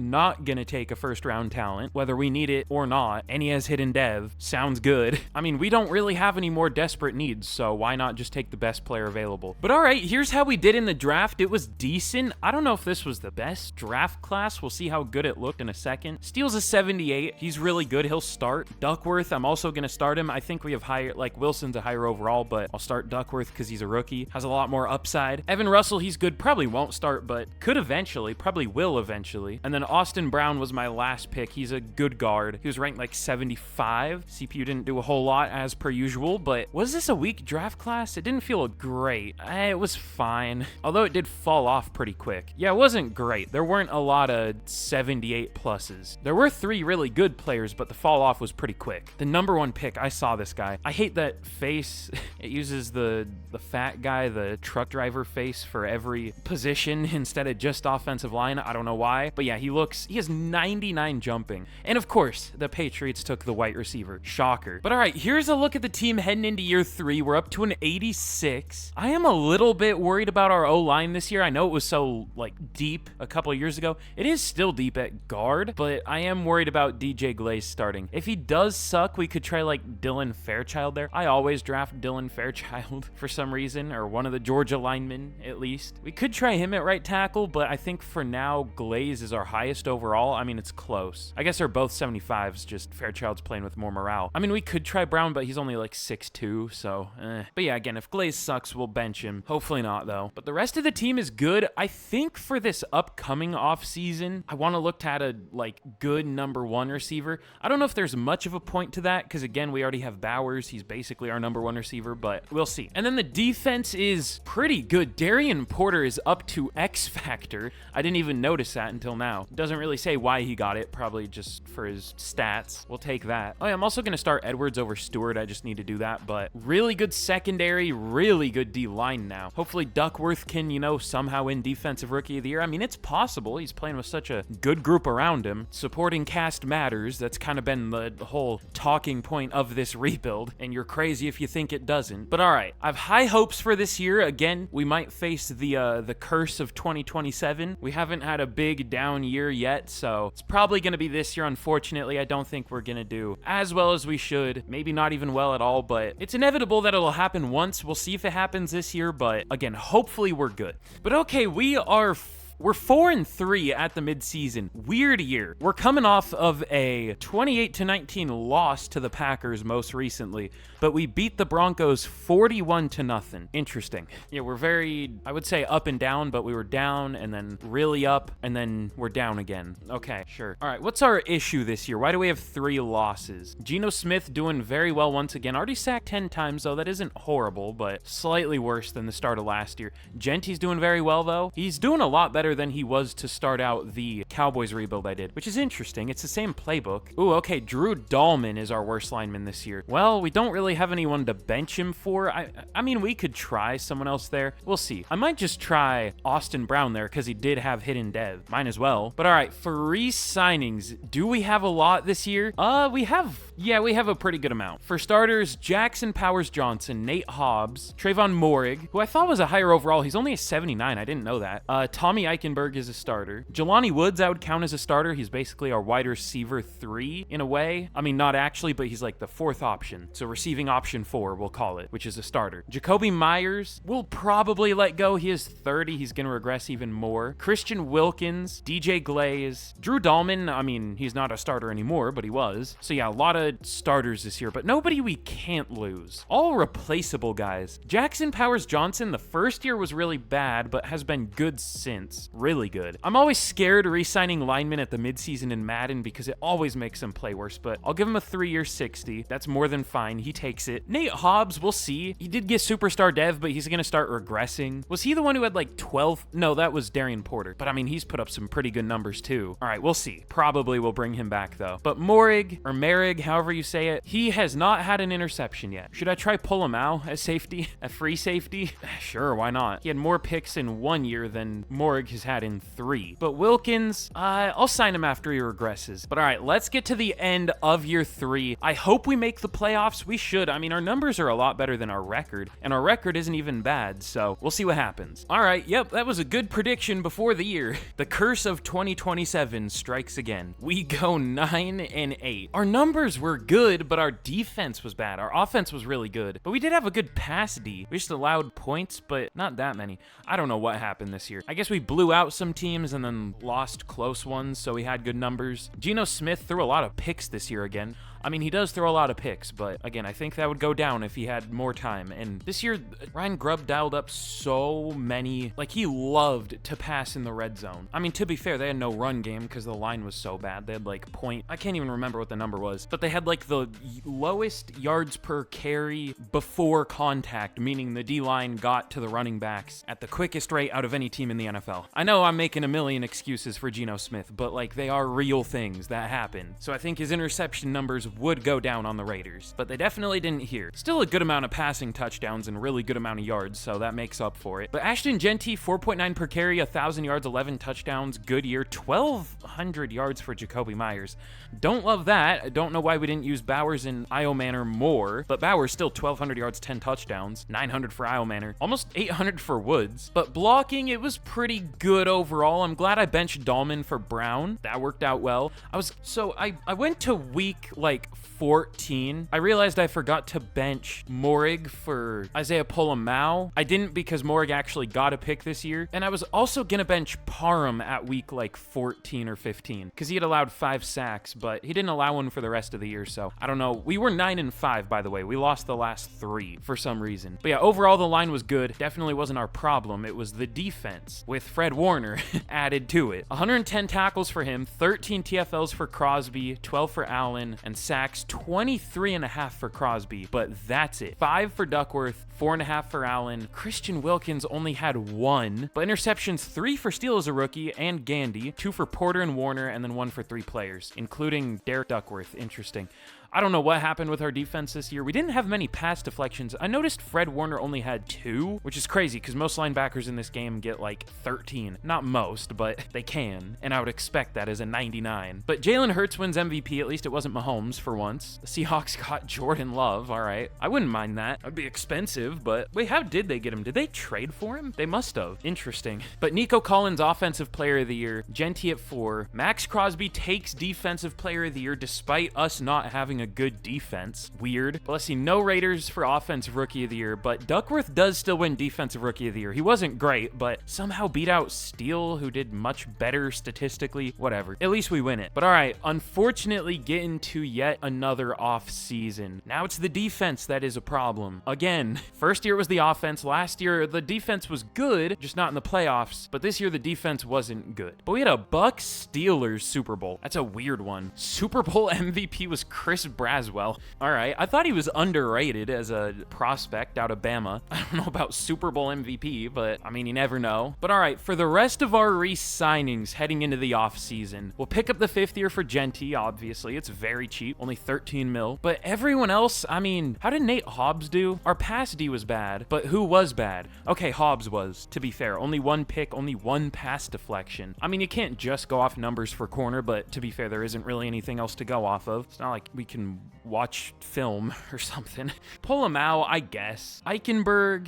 gonna take a first-round talent, whether we need it or not, and he has hidden dev. Sounds good. I mean, we don't really have any more desperate needs, so why not just take the best player available? But all right, here's how we did in the draft. It was decent. I don't know if this was the best draft class. We'll see how good it looked in a second. Steele's a 78. He's really good. He'll start. Duckworth, I'm also gonna start him. I think we have higher, like Wilson's a higher overall, but I'll start Duckworth because he's a rookie. Has a lot more upside. Evan Russell, he's good. Probably won't start, but could eventually. Probably will eventually. And then Austin Brown was my last pick. He's a good guard. He was ranked like 75. CPU didn't do a whole lot as per usual, but was this a weak draft class? It didn't feel great. It was fine, although it did fall off pretty quick. Yeah, it wasn't great. There weren't a lot of 78 pluses. There were 3 really good players, but the fall off was pretty quick. The number 1 pick, I saw this guy. I hate that face. It uses the fat guy, the truck driver face for every position instead of just offensive line. I don't know why, but yeah, he has 99 jumping. And of course, the Patriots took the white receiver. Shocker. But all right, here's a look at the team heading into year 3. We're up to an 86. I am a little bit worried about our O-line this year. I know it was so like deep a couple of years ago. It is still deep at guard, but I am worried about DJ Glaze starting. If he does suck, we could try like Dylan Fairchild there. I always draft Dylan Fairchild for some reason, or one of the Georgia linemen at least. We could try him at right tackle, but I think for now, Glaze is our highest overall. I mean, it's close. I guess they're both 75s, just Fairchild's playing with more morale. I mean, we could try Brown, but he's only like 6'2", so But yeah, again, if Glaze sucks, we'll bench him. Hopefully not, though. But the rest of the team is good. I think for this upcoming offseason, I want to look at a like good number 1 receiver. I don't know if there's much of a point to that, because again, we already have Bowers. He's basically our number 1 receiver, but we'll see. And then the defense is pretty good. Darian Porter is up to X Factor. I didn't even notice that until now. Doesn't really say why he got it, probably just for his stats. We'll take that. Oh yeah, I'm also going to start Edwards over Stewart. I just need to do that, but really good secondary, really good D-line now. Hopefully Duckworth can, you know, somehow win Defensive Rookie of the Year. I mean, it's possible. He's playing with such a good group around him. Supporting cast matters. That's kind of been the whole talking point of this rebuild, and you're crazy if you think it doesn't. But all right, I have high hopes for this year. Again, we might face the curse of 2027. We haven't had a big down year yet, so it's probably going to be this year. Unfortunately, I don't think we're going to do as well as we should. Maybe not even well at all, but it's inevitable that it'll happen once. We'll see if it happens this year, but again, hopefully we're good. But okay, we're 4-3 at the midseason. Weird year. We're coming off of a 28-19 loss to the Packers most recently, but we beat the Broncos 41-0. Interesting. Yeah, we're very, I would say up and down, but we were down and then really up and then we're down again. Okay, sure. All right, what's our issue this year? Why do we have 3 losses? GENO Smith doing very well once again. Already sacked 10 times, though. That isn't horrible, but slightly worse than the start of last year. Genty's doing very well, though. He's doing a lot better better than he was to start out the Cowboys rebuild I did, which is interesting. It's the same playbook. Ooh, okay, Drew Dahlman is our worst lineman this year. Well, we don't really have anyone to bench him for. I mean, we could try someone else there. We'll see. I might just try Austin Brown there because he did have hidden dev. Might as well. But all right, for re-signings, do we have a lot this year? We have a pretty good amount. For starters, Jackson Powers-Johnson, Nate Hobbs, Trayvon Morig, who I thought was a higher overall. He's only a 79. I didn't know that. Tommy Eichenberg is a starter. Jelani Woods, I would count as a starter. He's basically our wide receiver 3 in a way. I mean, not actually, but he's like the 4th option. So receiving option 4, we'll call it, which is a starter. Jacoby Myers, we'll probably let go. He is 30. He's going to regress even more. Christian Wilkins, DJ Glaze, Drew Dahlman. I mean, he's not a starter anymore, but he was. So yeah, a lot of starters this year, but nobody we can't lose. All replaceable guys. Jackson Powers-Johnson, the first year was really bad, but has been good since. Really good. I'm always scared re-signing linemen at the midseason in Madden because it always makes them play worse, but I'll give him a 3-year 60. That's more than fine. He takes it. Nate Hobbs, we'll see. He did get superstar dev, but he's going to start regressing. Was he the one who had like 12? No, that was Darian Porter. But I mean, he's put up some pretty good numbers too. All right, we'll see. Probably will bring him back though. But Morig, or Merrig, however you say it, he has not had an interception yet. Should I try Pulamau as safety? A free safety? Sure, why not? He had more picks in 1 year than Morig has had in 3. But Wilkins, I'll sign him after he regresses. But all right, let's get to the end of year 3. I hope we make the playoffs. We should. I mean, our numbers are a lot better than our record, and our record isn't even bad, so we'll see what happens. All right, yep, that was a good prediction before the year. The curse of 2027 strikes again. We go 9-8. Our numbers were good, but our defense was bad. Our offense was really good, but we did have a good pass D. We just allowed points, but not that many. I don't know what happened this year. I guess we blew out some teams and then lost close ones, so we had good numbers. Geno Smith threw a lot of picks this year again. I mean, he does throw a lot of picks, but again, I think that would go down if he had more time. And this year, Ryan Grubb dialed up so many, like he loved to pass in the red zone. I mean, to be fair, they had no run game because the line was so bad. They had like I can't even remember what the number was, but they had like the lowest yards per carry before contact, meaning the D-line got to the running backs at the quickest rate out of any team in the NFL. I know I'm making a million excuses for Geno Smith, but like they are real things that happen. So I think his interception numbers would go down on the Raiders, but they definitely didn't here. Still a good amount of passing touchdowns and really good amount of yards, so that makes up for it. But Ashton Genty, 4.9 per carry, 1,000 yards, 11 touchdowns, good year, 1,200 yards for Jacoby Myers. Don't love that. I don't know why we didn't use Bowers and Iomanner more, but Bowers still 1,200 yards, 10 touchdowns, 900 for Iomanner, almost 800 for Woods. But blocking, it was pretty good overall. I'm glad I benched Dahlman for Brown. That worked out well. I went to week like 14. I realized I forgot to bench Morig for Isaiah Pulamau. I didn't because Morig actually got a pick this year. And I was also going to bench Parham at week like 14 or 15 because he had allowed 5 sacks, but he didn't allow one for the rest of the year. So I don't know. We were 9-5, by the way. We lost the last 3 for some reason. But yeah, overall, the line was good. Definitely wasn't our problem. It was the defense with Fred Warner added to it. 110 tackles for him, 13 TFLs for Crosby, 12 for Allen, and sacks 23.5 for Crosby, but that's it. 5 for Duckworth, 4.5 for Allen. Christian Wilkins only had 1, but interceptions 3 for Steele as a rookie and Gandy, 2 for Porter and Warner, and then 1 for 3 players, including Derek Duckworth. Interesting. I don't know what happened with our defense this year. We didn't have many pass deflections. I noticed Fred Warner only had 2, which is crazy because most linebackers in this game get like 13. Not most, but they can, and I would expect that as a 99. But Jalen Hurts wins MVP. At least it wasn't Mahomes for once. The Seahawks got Jordan Love. All right. I wouldn't mind that. That'd be expensive, but wait, how did they get him? Did they trade for him? They must have. Interesting. But Nico Collins, Offensive Player of the Year. Genty at 4. Max Crosby takes Defensive Player of the Year despite us not having a good defense. Weird. But let's see, no Raiders for Offensive Rookie of the Year, but Duckworth does still win Defensive Rookie of the Year. He wasn't great, but somehow beat out Steele, who did much better statistically. Whatever. At least we win it. But all right, unfortunately, get into yet another off season. Now it's the defense that is a problem. Again, first year was the offense. Last year, the defense was good, just not in the playoffs. But this year, the defense wasn't good. But we had a Bucs Steelers Super Bowl. That's a weird one. Super Bowl MVP was Chris Braswell. All right, I thought he was underrated as a prospect out of Bama. I don't know about Super Bowl MVP, but I mean, you never know. But all right, for the rest of our re-signings heading into the offseason, we'll pick up the 5th year for Genty, obviously. It's very cheap, only 13 mil. But everyone else, I mean, how did Nate Hobbs do? Our pass D was bad, but who was bad? Okay, Hobbs was, to be fair. Only 1 pick, only 1 pass deflection. I mean, you can't just go off numbers for corner, but to be fair, there isn't really anything else to go off of. It's not like we can watch film or something. Pull him out, I guess. Eichenberg,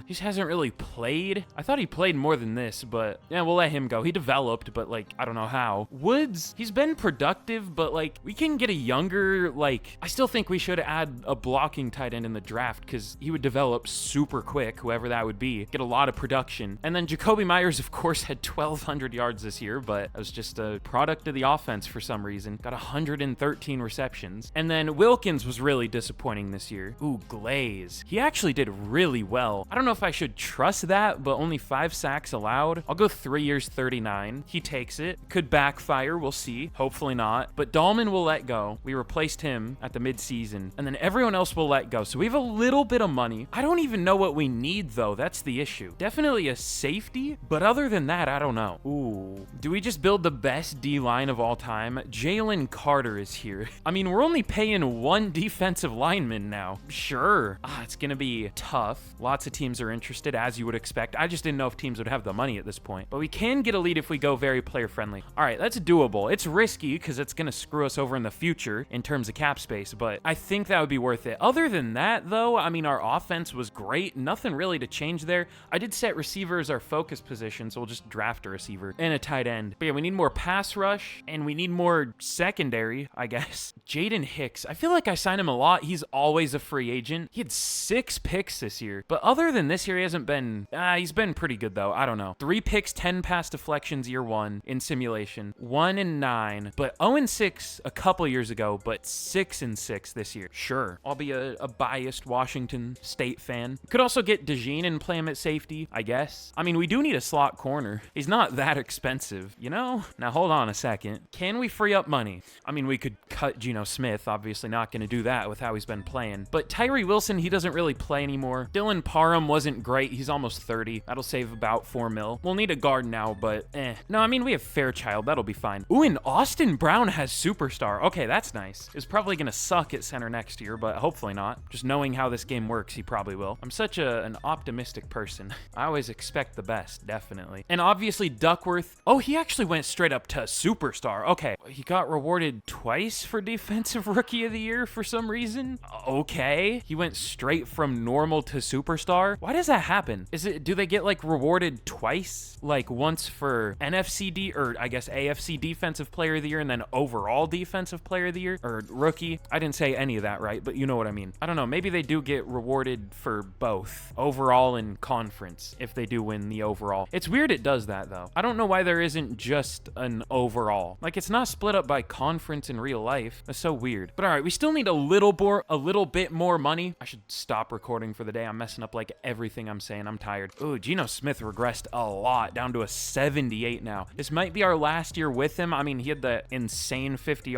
he just hasn't really played. I thought he played more than this, but yeah, we'll let him go. He developed, but like, I don't know how. Woods, he's been productive, but like, we can get a younger, like, I still think we should add a blocking tight end in the draft because he would develop super quick, whoever that would be, get a lot of production. And then Jacoby Myers, of course, had 1,200 yards this year, but it was just a product of the offense for some reason. Got 113 receptions. And then Wilkins was really disappointing this year. Ooh, Glaze. He actually did really well. I don't know if I should trust that, but only 5 sacks allowed. I'll go 3 years, 39. He takes it. Could backfire, we'll see. Hopefully not. But Dahlman will let go. We replaced him at the midseason. And then everyone else will let go. So we have a little bit of money. I don't even know what we need, though. That's the issue. Definitely a safety, but other than that, I don't know. Ooh. Do we just build the best D-line of all time? Jalen Carter is here. I mean, we're only paying 1 defensive lineman now. Sure. It's gonna be tough. Lots of teams are interested, as you would expect. I just didn't know if teams would have the money at this point. But we can get a lead if we go very player-friendly. All right, that's doable. It's risky because it's gonna screw us over in the future in terms of cap space, but I think that would be worth it. Other than that, though, I mean, our offense was great. Nothing really to change there. I did set receiver as our focus position, so we'll just draft a receiver and a tight end. But yeah, we need more pass rush, and we need more secondary, I guess. Jaden Hicks. I feel like I signed him a lot. He's always a free agent. He had 6 picks this year. But other than this year, he hasn't been... he's been pretty good, though. I don't know. 3 picks, 10 pass deflections year 1 in simulation. 1-9. But 0-6 a couple years ago, but 6-6 this year. Sure. I'll be a biased Washington State fan. Could also get DeJean and play him at safety, I guess. I mean, we do need a slot corner. He's not that expensive, you know? Now, hold on a second. Can we free up money? I mean, we could cut GENO Smith. Obviously not going to do that with how he's been playing. But Tyree Wilson, he doesn't really play anymore. Dylan Parham wasn't great. He's almost 30. That'll save about 4 mil. We'll need a guard now, but No, I mean, we have Fairchild. That'll be fine. Ooh, and Austin Brown has Superstar. Okay, that's nice. It's probably going to suck at center next year, but hopefully not. Just knowing how this game works, he probably will. I'm such an optimistic person. I always expect the best, definitely. And obviously Duckworth. Oh, he actually went straight up to Superstar. Okay, he got rewarded twice for Defensive Rookie of the Year for some reason. Okay, he went straight from normal to Superstar. Why does that happen? Do they get like rewarded twice? Like once for NFC or I guess AFC Defensive Player of the Year and then overall Defensive Player of the Year or Rookie? I didn't say any of that right, but you know what I mean. I don't know, maybe they do get rewarded for both overall and conference if they do win the overall. It's weird it does that though. I don't know why there isn't just an overall. Like it's not split up by conference in real life. That's so weird. But all right, we still need a little bit more money. I should stop recording for the day. I'm messing up like everything I'm saying. I'm tired. Ooh, GENO Smith regressed a lot down to a 78 now. This might be our last year with him. I mean, he had the insane 50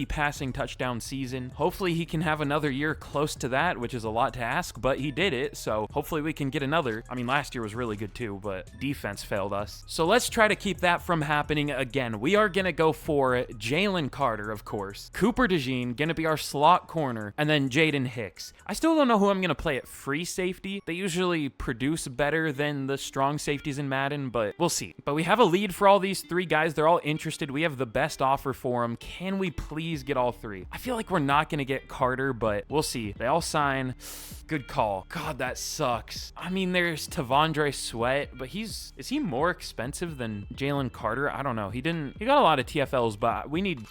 passing touchdown season. Hopefully he can have another year close to that, which is a lot to ask, but he did it. So hopefully we can get another. I mean, last year was really good too, but defense failed us. So let's try to keep that from happening again. We are going to go for Jalen Carter, of course. Cooper DeJean, going to be our slot corner, and then Jaden Hicks. I still don't know who I'm going to play at free safety. They usually produce better than the strong safeties in Madden, but we'll see. But we have a lead for all these 3 guys. They're all interested. We have the best offer for them. Can we please get all 3? I feel like we're not going to get Carter, but we'll see. They all sign. Good call. God, that sucks. I mean, there's Tavondre Sweat, but is he more expensive than Jalen Carter? I don't know. He got a lot of TFLs, but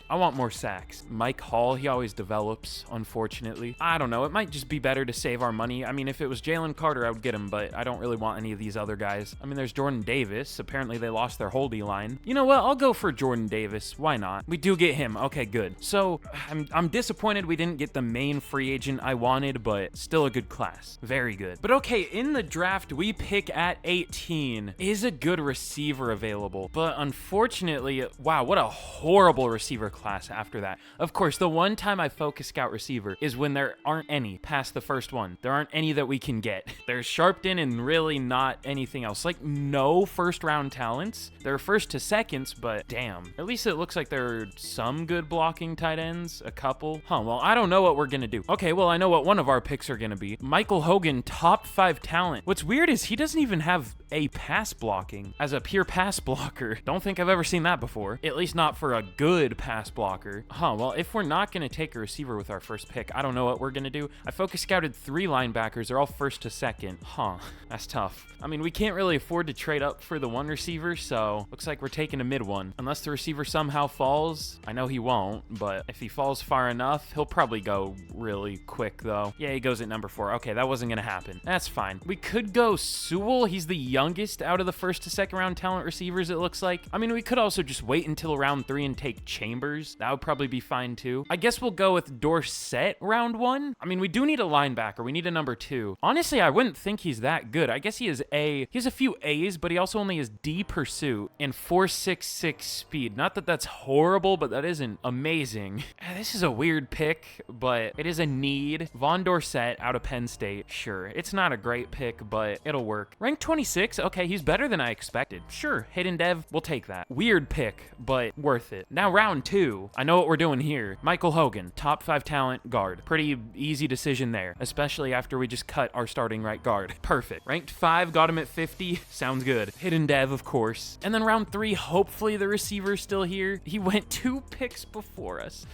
I want more sacks. Mike Hall, he always develops, unfortunately. I don't know. It might just be better to save our money. I mean, if it was Jalen Carter, I would get him, but I don't really want any of these other guys. I mean, there's Jordan Davis. Apparently, they lost their whole D-line. You know what? I'll go for Jordan Davis. Why not? We do get him. Okay, good. So, I'm disappointed we didn't get the main free agent I wanted, but still a good class. Very good. But okay, in the draft, we pick at 18. Is a good receiver available? But unfortunately, wow, what a horrible receiver class after that. Of course, course, the one time I focus scout receiver is when there aren't any past the first one. There aren't any that we can get. There's Sharpton and really not anything else. Like, no first round talents. There are first to seconds, but damn. At least it looks like there are some good blocking tight ends. A couple. Huh, well, I don't know what we're gonna do. Okay, well, I know what one of our picks are gonna be. Michael Hogan, top 5 talent. What's weird is he doesn't even have a pass blocking as a pure pass blocker. Don't think I've ever seen that before. At least not for a good pass blocker. Huh, well, if we're not gonna take a receiver with our first pick, I don't know what we're gonna do. I focus scouted 3 linebackers. They're all first to second. Huh, that's tough. I mean, we can't really afford to trade up for the one receiver, so looks like we're taking a mid one. Unless the receiver somehow falls. I know he won't, but if he falls far enough, he'll probably go really quick, though. Yeah, he goes at number 4. Okay, that wasn't gonna happen. That's fine. We could go Sewell. He's the youngest out of the first to second round talent receivers, it looks like. I mean, we could also just wait until round 3 and take Chambers. That would probably be fine, too. I guess we'll go with Dorsett round 1. I mean, we do need a linebacker. We need a number 2. Honestly, I wouldn't think he's that good. I guess he has a few A's, but he also only has D pursuit and 4.66 speed. Not that that's horrible, but that isn't amazing. This is a weird pick, but it is a need. Von Dorsett out of Penn State. Sure, it's not a great pick, but it'll work. Rank 26. Okay, he's better than I expected. Sure, hidden dev, we'll take that. Weird pick, but worth it. Now round 2. I know what we're doing here. Michael Hogan, top 5 talent guard. Pretty easy decision there, especially after we just cut our starting right guard. Perfect. Ranked 5, got him at 50. Sounds good. Hidden dev, of course. And then round 3, hopefully the receiver's still here. He went 2 picks before us.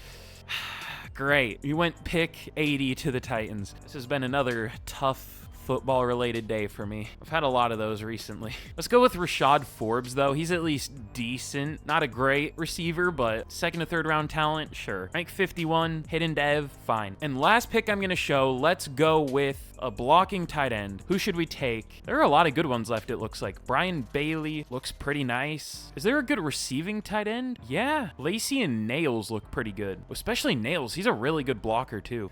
Great. We went pick 80 to the Titans. This has been another tough football related day for me. I've had a lot of those recently. Let's go with Rashad Forbes, though. He's at least decent. Not a great receiver, but second to third round talent, sure. Rank 51, hidden dev, fine. And last pick I'm gonna show, let's go with a blocking tight end. Who should we take? There are a lot of good ones left, it looks like. Brian Bailey looks pretty nice. Is there a good receiving tight end? Yeah. Lacey and Nails look pretty good. Especially Nails. He's a really good blocker, too.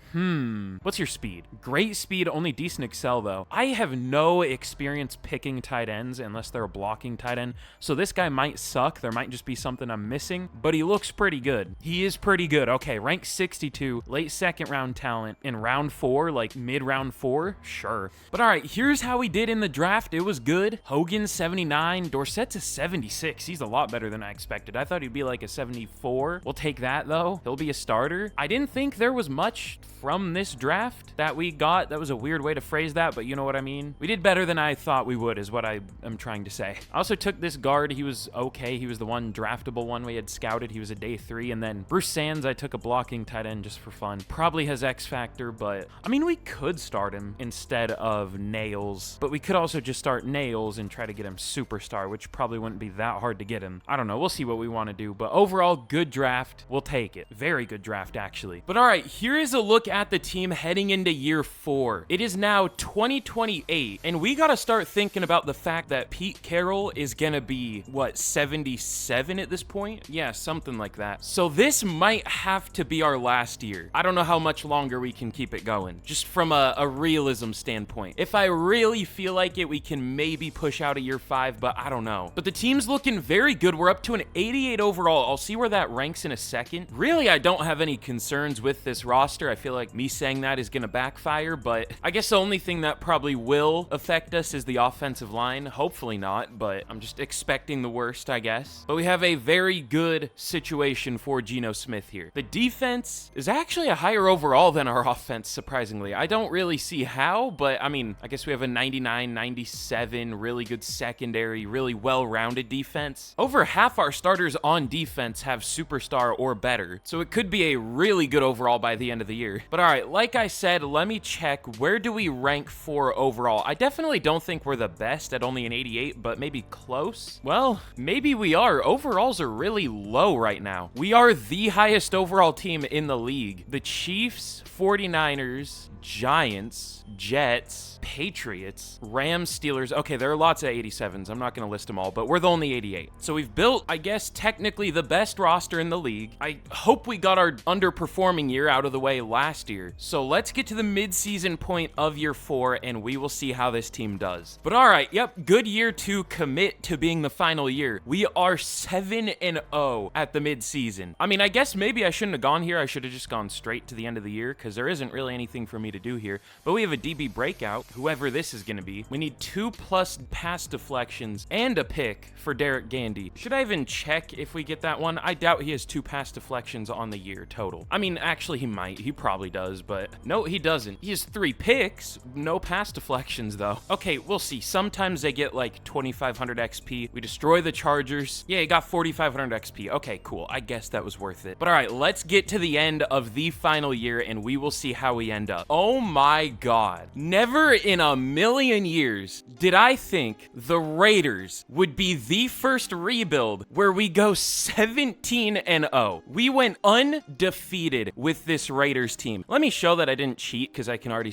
What's your speed? Great speed, only decent excel, though. I have no experience picking tight ends unless they're a blocking tight end, so this guy might suck. There might just be something I'm missing, but he looks pretty good. He is pretty good. Okay, rank 62, late second round talent. In round 4, like mid-round 4, sure. But all right, here's how we did in the draft. It was good. Hogan 79, Dorsett's a 76. He's a lot better than I expected. I thought he'd be like a 74. We'll take that though. He'll be a starter. I didn't think there was much from this draft that we got. That was a weird way to phrase that, but you know what I mean. We did better than I thought we would is what I am trying to say. I also took this guard. He was okay. He was the one draftable one we had scouted. He was a day 3. And then Bruce Sands, I took a blocking tight end just for fun. Probably has X factor, but I mean, we could start him instead of Nails, but we could also just start Nails and try to get him superstar, which probably wouldn't be that hard to get him. I don't know. We'll see what we want to do, but overall, good draft. We'll take it. Very good draft, actually. But all right, here is a look at the team heading into year 4. It is now 2028, and we got to start thinking about the fact that Pete Carroll is going to be, what, 77 at this point? Yeah, something like that. So this might have to be our last year. I don't know how much longer we can keep it going, just from a realism standpoint. If I really feel like it, we can maybe push out a year 5, but I don't know. But the team's looking very good. We're up to an 88 overall. I'll see where that ranks in a second. Really, I don't have any concerns with this roster. I feel like me saying that is going to backfire, but I guess the only thing that probably will affect us is the offensive line. Hopefully not, but I'm just expecting the worst, I guess. But we have a very good situation for GENO Smith here. The defense is actually a higher overall than our offense, surprisingly. I don't really see how, but I mean, I guess we have a 99, 97, really good secondary, really well-rounded defense. Over half our starters on defense have superstar or better, so it could be a really good overall by the end of the year. But all right, like I said, let me check. Where do we rank for overall? I definitely don't think we're the best at only an 88, but maybe close. Well, maybe we are. Overalls are really low right now. We are the highest overall team in the league. The Chiefs, 49ers, Giants, Chiefs, Jets, Patriots, Rams, Steelers. Okay, there are lots of 87s. I'm not going to list them all, but we're the only 88. So we've built, I guess, technically the best roster in the league. I hope we got our underperforming year out of the way last year. So let's get to the mid-season point of year 4, and we will see how this team does. But all right, yep, good year to commit to being the final year. We are 7-0 at the mid-season. I mean, I guess maybe I shouldn't have gone here. I should have just gone straight to the end of the year because there isn't really anything for me to do here. But we have a DB breakout, whoever this is going to be. We need 2+ pass deflections and a pick for Derek Gandy. Should I even check if we get that one? I doubt he has 2 pass deflections on the year total. I mean, actually he might. He probably does, but no, he doesn't. He has 3 picks, no pass deflections though. Okay, we'll see. Sometimes they get like 2,500 XP. We destroy the Chargers. Yeah, he got 4,500 XP. Okay, cool. I guess that was worth it. But all right, let's get to the end of the final year and we will see how we end up. Oh my God. Never in a million years did I think the Raiders would be the first rebuild where we go 17-0. We went undefeated with this Raiders team. Let me show that I didn't cheat because I can already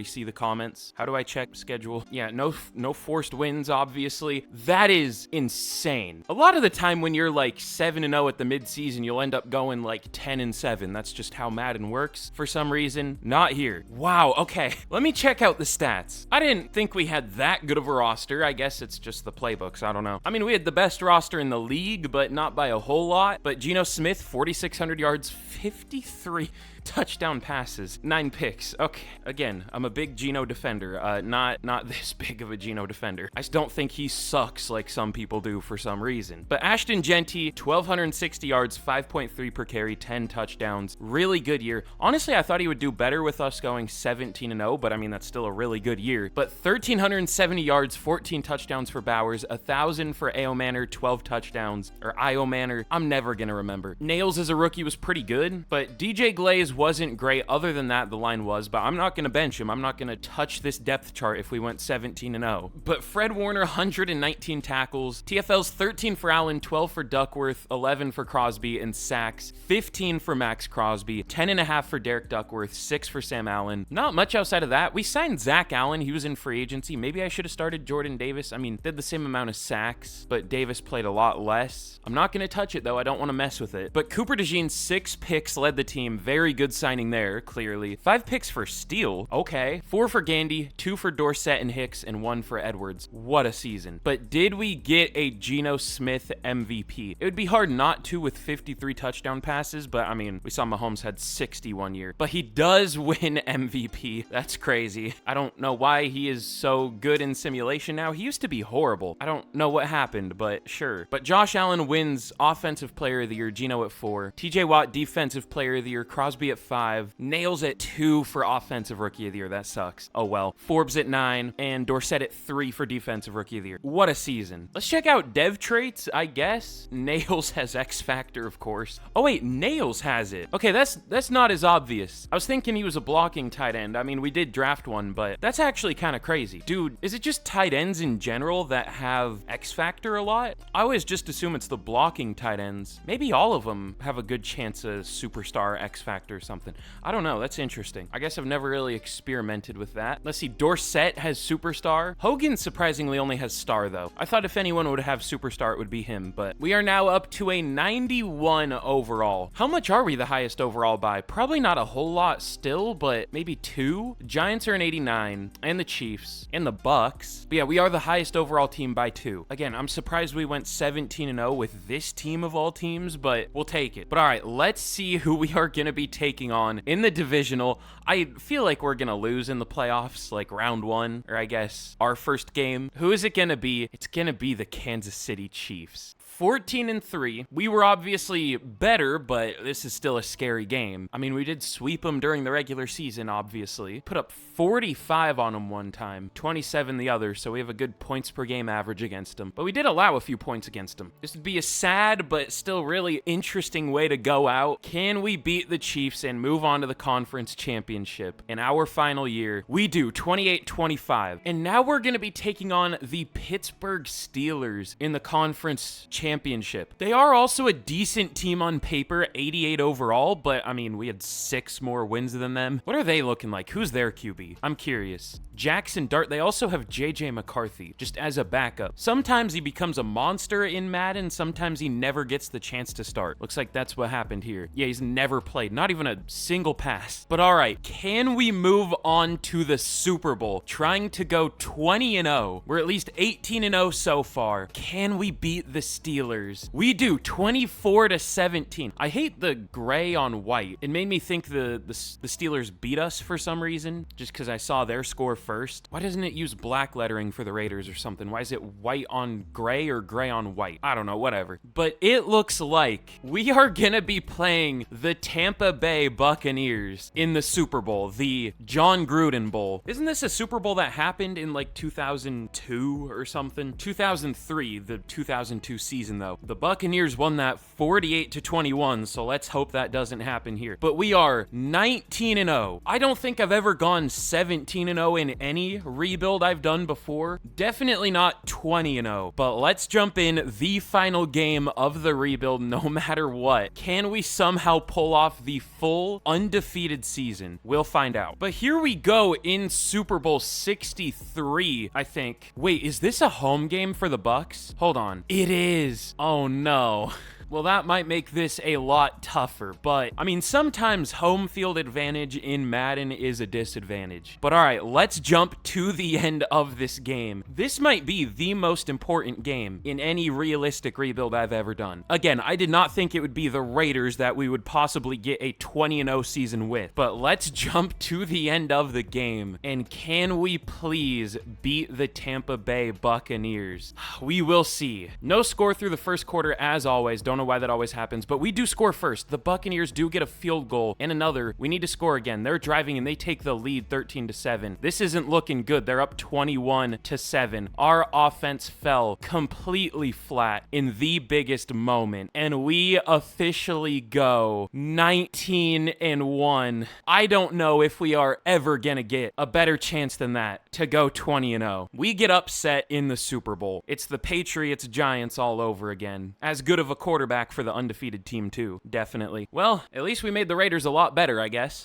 see the comments. How do I check schedule? Yeah, no forced wins, obviously. That is insane. A lot of the time when you're like 7-0 at the midseason, you'll end up going like 10-7. That's just how Madden works for some reason. Not here. Wow, okay. Let me check out the stats. I didn't think we had that good of a roster. I guess it's just the playbooks. I don't know. I mean, we had the best roster in the league, but not by a whole lot. But GENO Smith, 4,600 yards, 53 touchdown passes, 9 picks. Okay, again, I'm a big GENO defender. Not this big of a GENO defender. I just don't think he sucks like some people do for some reason. But Ashton Genty, 1,260 yards, 5.3 per carry, 10 touchdowns. Really good year. Honestly, I thought he would do better with us going 17-0, but I mean, that's still a really good year. But 1,370 yards, 14 touchdowns for Bowers, 1,000 for A.O. Manor, 12 touchdowns, or I.O. Manor. I'm never gonna remember. Nails as a rookie was pretty good, but DJ Glaze wasn't great. Other than that, the line was, but I'm not going to bench him. I'm not going to touch this depth chart if we went 17-0. But Fred Warner, 119 tackles, TFLs 13 for Allen, 12 for Duckworth, 11 for Crosby, and sacks 15 for Max Crosby, 10.5 for Derek Duckworth, 6 for Sam Allen. Not much outside of that. We signed Zach Allen. He was in free agency. Maybe I should have started Jordan Davis. I mean, did the same amount of sacks, but Davis played a lot less. I'm not going to touch it though. I don't want to mess with it. But Cooper DeJean, 6 picks, led the team. Very good signing there, clearly. 5 picks for Steele. Okay. 4 for Gandy, 2 for Dorsett and Hicks, and 1 for Edwards. What a season. But did we get a GENO Smith MVP? It would be hard not to with 53 touchdown passes, but I mean, we saw Mahomes had 60 one year. But he does win MVP. That's crazy. I don't know why he is so good in simulation now. He used to be horrible. I don't know what happened, but sure. But Josh Allen wins Offensive Player of the Year, GENO at 4. TJ Watt, Defensive Player of the Year, Crosby at 5, Nails at 2 for Offensive Rookie of the Year. That sucks. Oh well. Forbes at 9, and Dorsett at 3 for Defensive Rookie of the Year. What a season. Let's check out dev traits, I guess. Nails has X Factor, of course. Oh wait, Nails has it. Okay, that's not as obvious. I was thinking he was a blocking tight end. I mean, we did draft one, but that's actually kind of crazy. Dude, is it just tight ends in general that have X Factor a lot? I always just assume it's the blocking tight ends. Maybe all of them have a good chance of superstar X Factor or something. I don't know. That's interesting. I guess I've never really experimented with that. Let's see. Dorsett has superstar. Hogan surprisingly only has star though. I thought if anyone would have superstar, it would be him, but we are now up to a 91 overall. How much are we the highest overall by? Probably not a whole lot still, but maybe 2. Giants are an 89, and the Chiefs, and the Bucks. But yeah, we are the highest overall team by 2. Again, I'm surprised we went 17-0 with this team of all teams, but we'll take it. But all right, let's see who we are going to be taking on in the divisional. I feel like we're going to lose in the playoffs, like round 1, or I guess our first game. Who is it going to be? It's going to be the Kansas City Chiefs. 14-3. We were obviously better, but this is still a scary game. I mean, we did sweep them during the regular season, obviously. Put up 45 on them one time, 27 the other, so we have a good points per game average against them. But we did allow a few points against them. This would be a sad, but still really interesting way to go out. Can we beat the Chiefs and move on to the conference championship in our final year? We do, 28-25. And now we're going to be taking on the Pittsburgh Steelers in the conference championship championship. They are also a decent team on paper, 88 overall, but I mean, we had 6 more wins than them. What are they looking like? Who's their QB? I'm curious. Jackson Dart. They also have JJ McCarthy, just as a backup. Sometimes he becomes a monster in Madden, sometimes he never gets the chance to start. Looks like that's what happened here. Yeah, he's never played, not even a single pass. But all right, can we move on to the Super Bowl? Trying to go 20-0. We're at least 18-0 so far. Can we beat the Steelers? We do, 24-17. I hate the gray on white. It made me think the Steelers beat us for some reason, just because I saw their score first. Why doesn't it use black lettering for the Raiders or something? Why is it white on gray or gray on white? I don't know, whatever. But it looks like we are gonna be playing the Tampa Bay Buccaneers in the Super Bowl, the John Gruden Bowl. Isn't this a Super Bowl that happened in like 2002 or something? 2003, the 2002 season though. The Buccaneers won that 48-21, so let's hope that doesn't happen here. But we are 19-0. I don't think I've ever gone 17-0 in any rebuild I've done before. Definitely not 20-0. But let's jump in the final game of the rebuild no matter what. Can we somehow pull off the full undefeated season? We'll find out. But here we go in Super Bowl 63, I think. Wait, is this a home game for the Bucs? Hold on. It is. Oh no. Well, that might make this a lot tougher, but I mean, sometimes home field advantage in Madden is a disadvantage. But all right, let's jump to the end of this game. This might be the most important game in any realistic rebuild I've ever done. Again, I did not think it would be the Raiders that we would possibly get a 20-0 season with, but let's jump to the end of the game. And can we please beat the Tampa Bay Buccaneers? We will see. No score through the first quarter as always. Don't know why that always happens, but we do score first. The Buccaneers do get a field goal and another. We need to score again. They're driving and they take the lead 13-7. This isn't looking good. They're up 21-7. Our offense fell completely flat in the biggest moment, and we officially go 19-1. I don't know if we are ever gonna get a better chance than that to go 20-0. We get upset in the Super Bowl. It's the Patriots Giants all over again. As good of a quarterback for the undefeated team too, definitely. Well, at least we made the Raiders a lot better, I guess.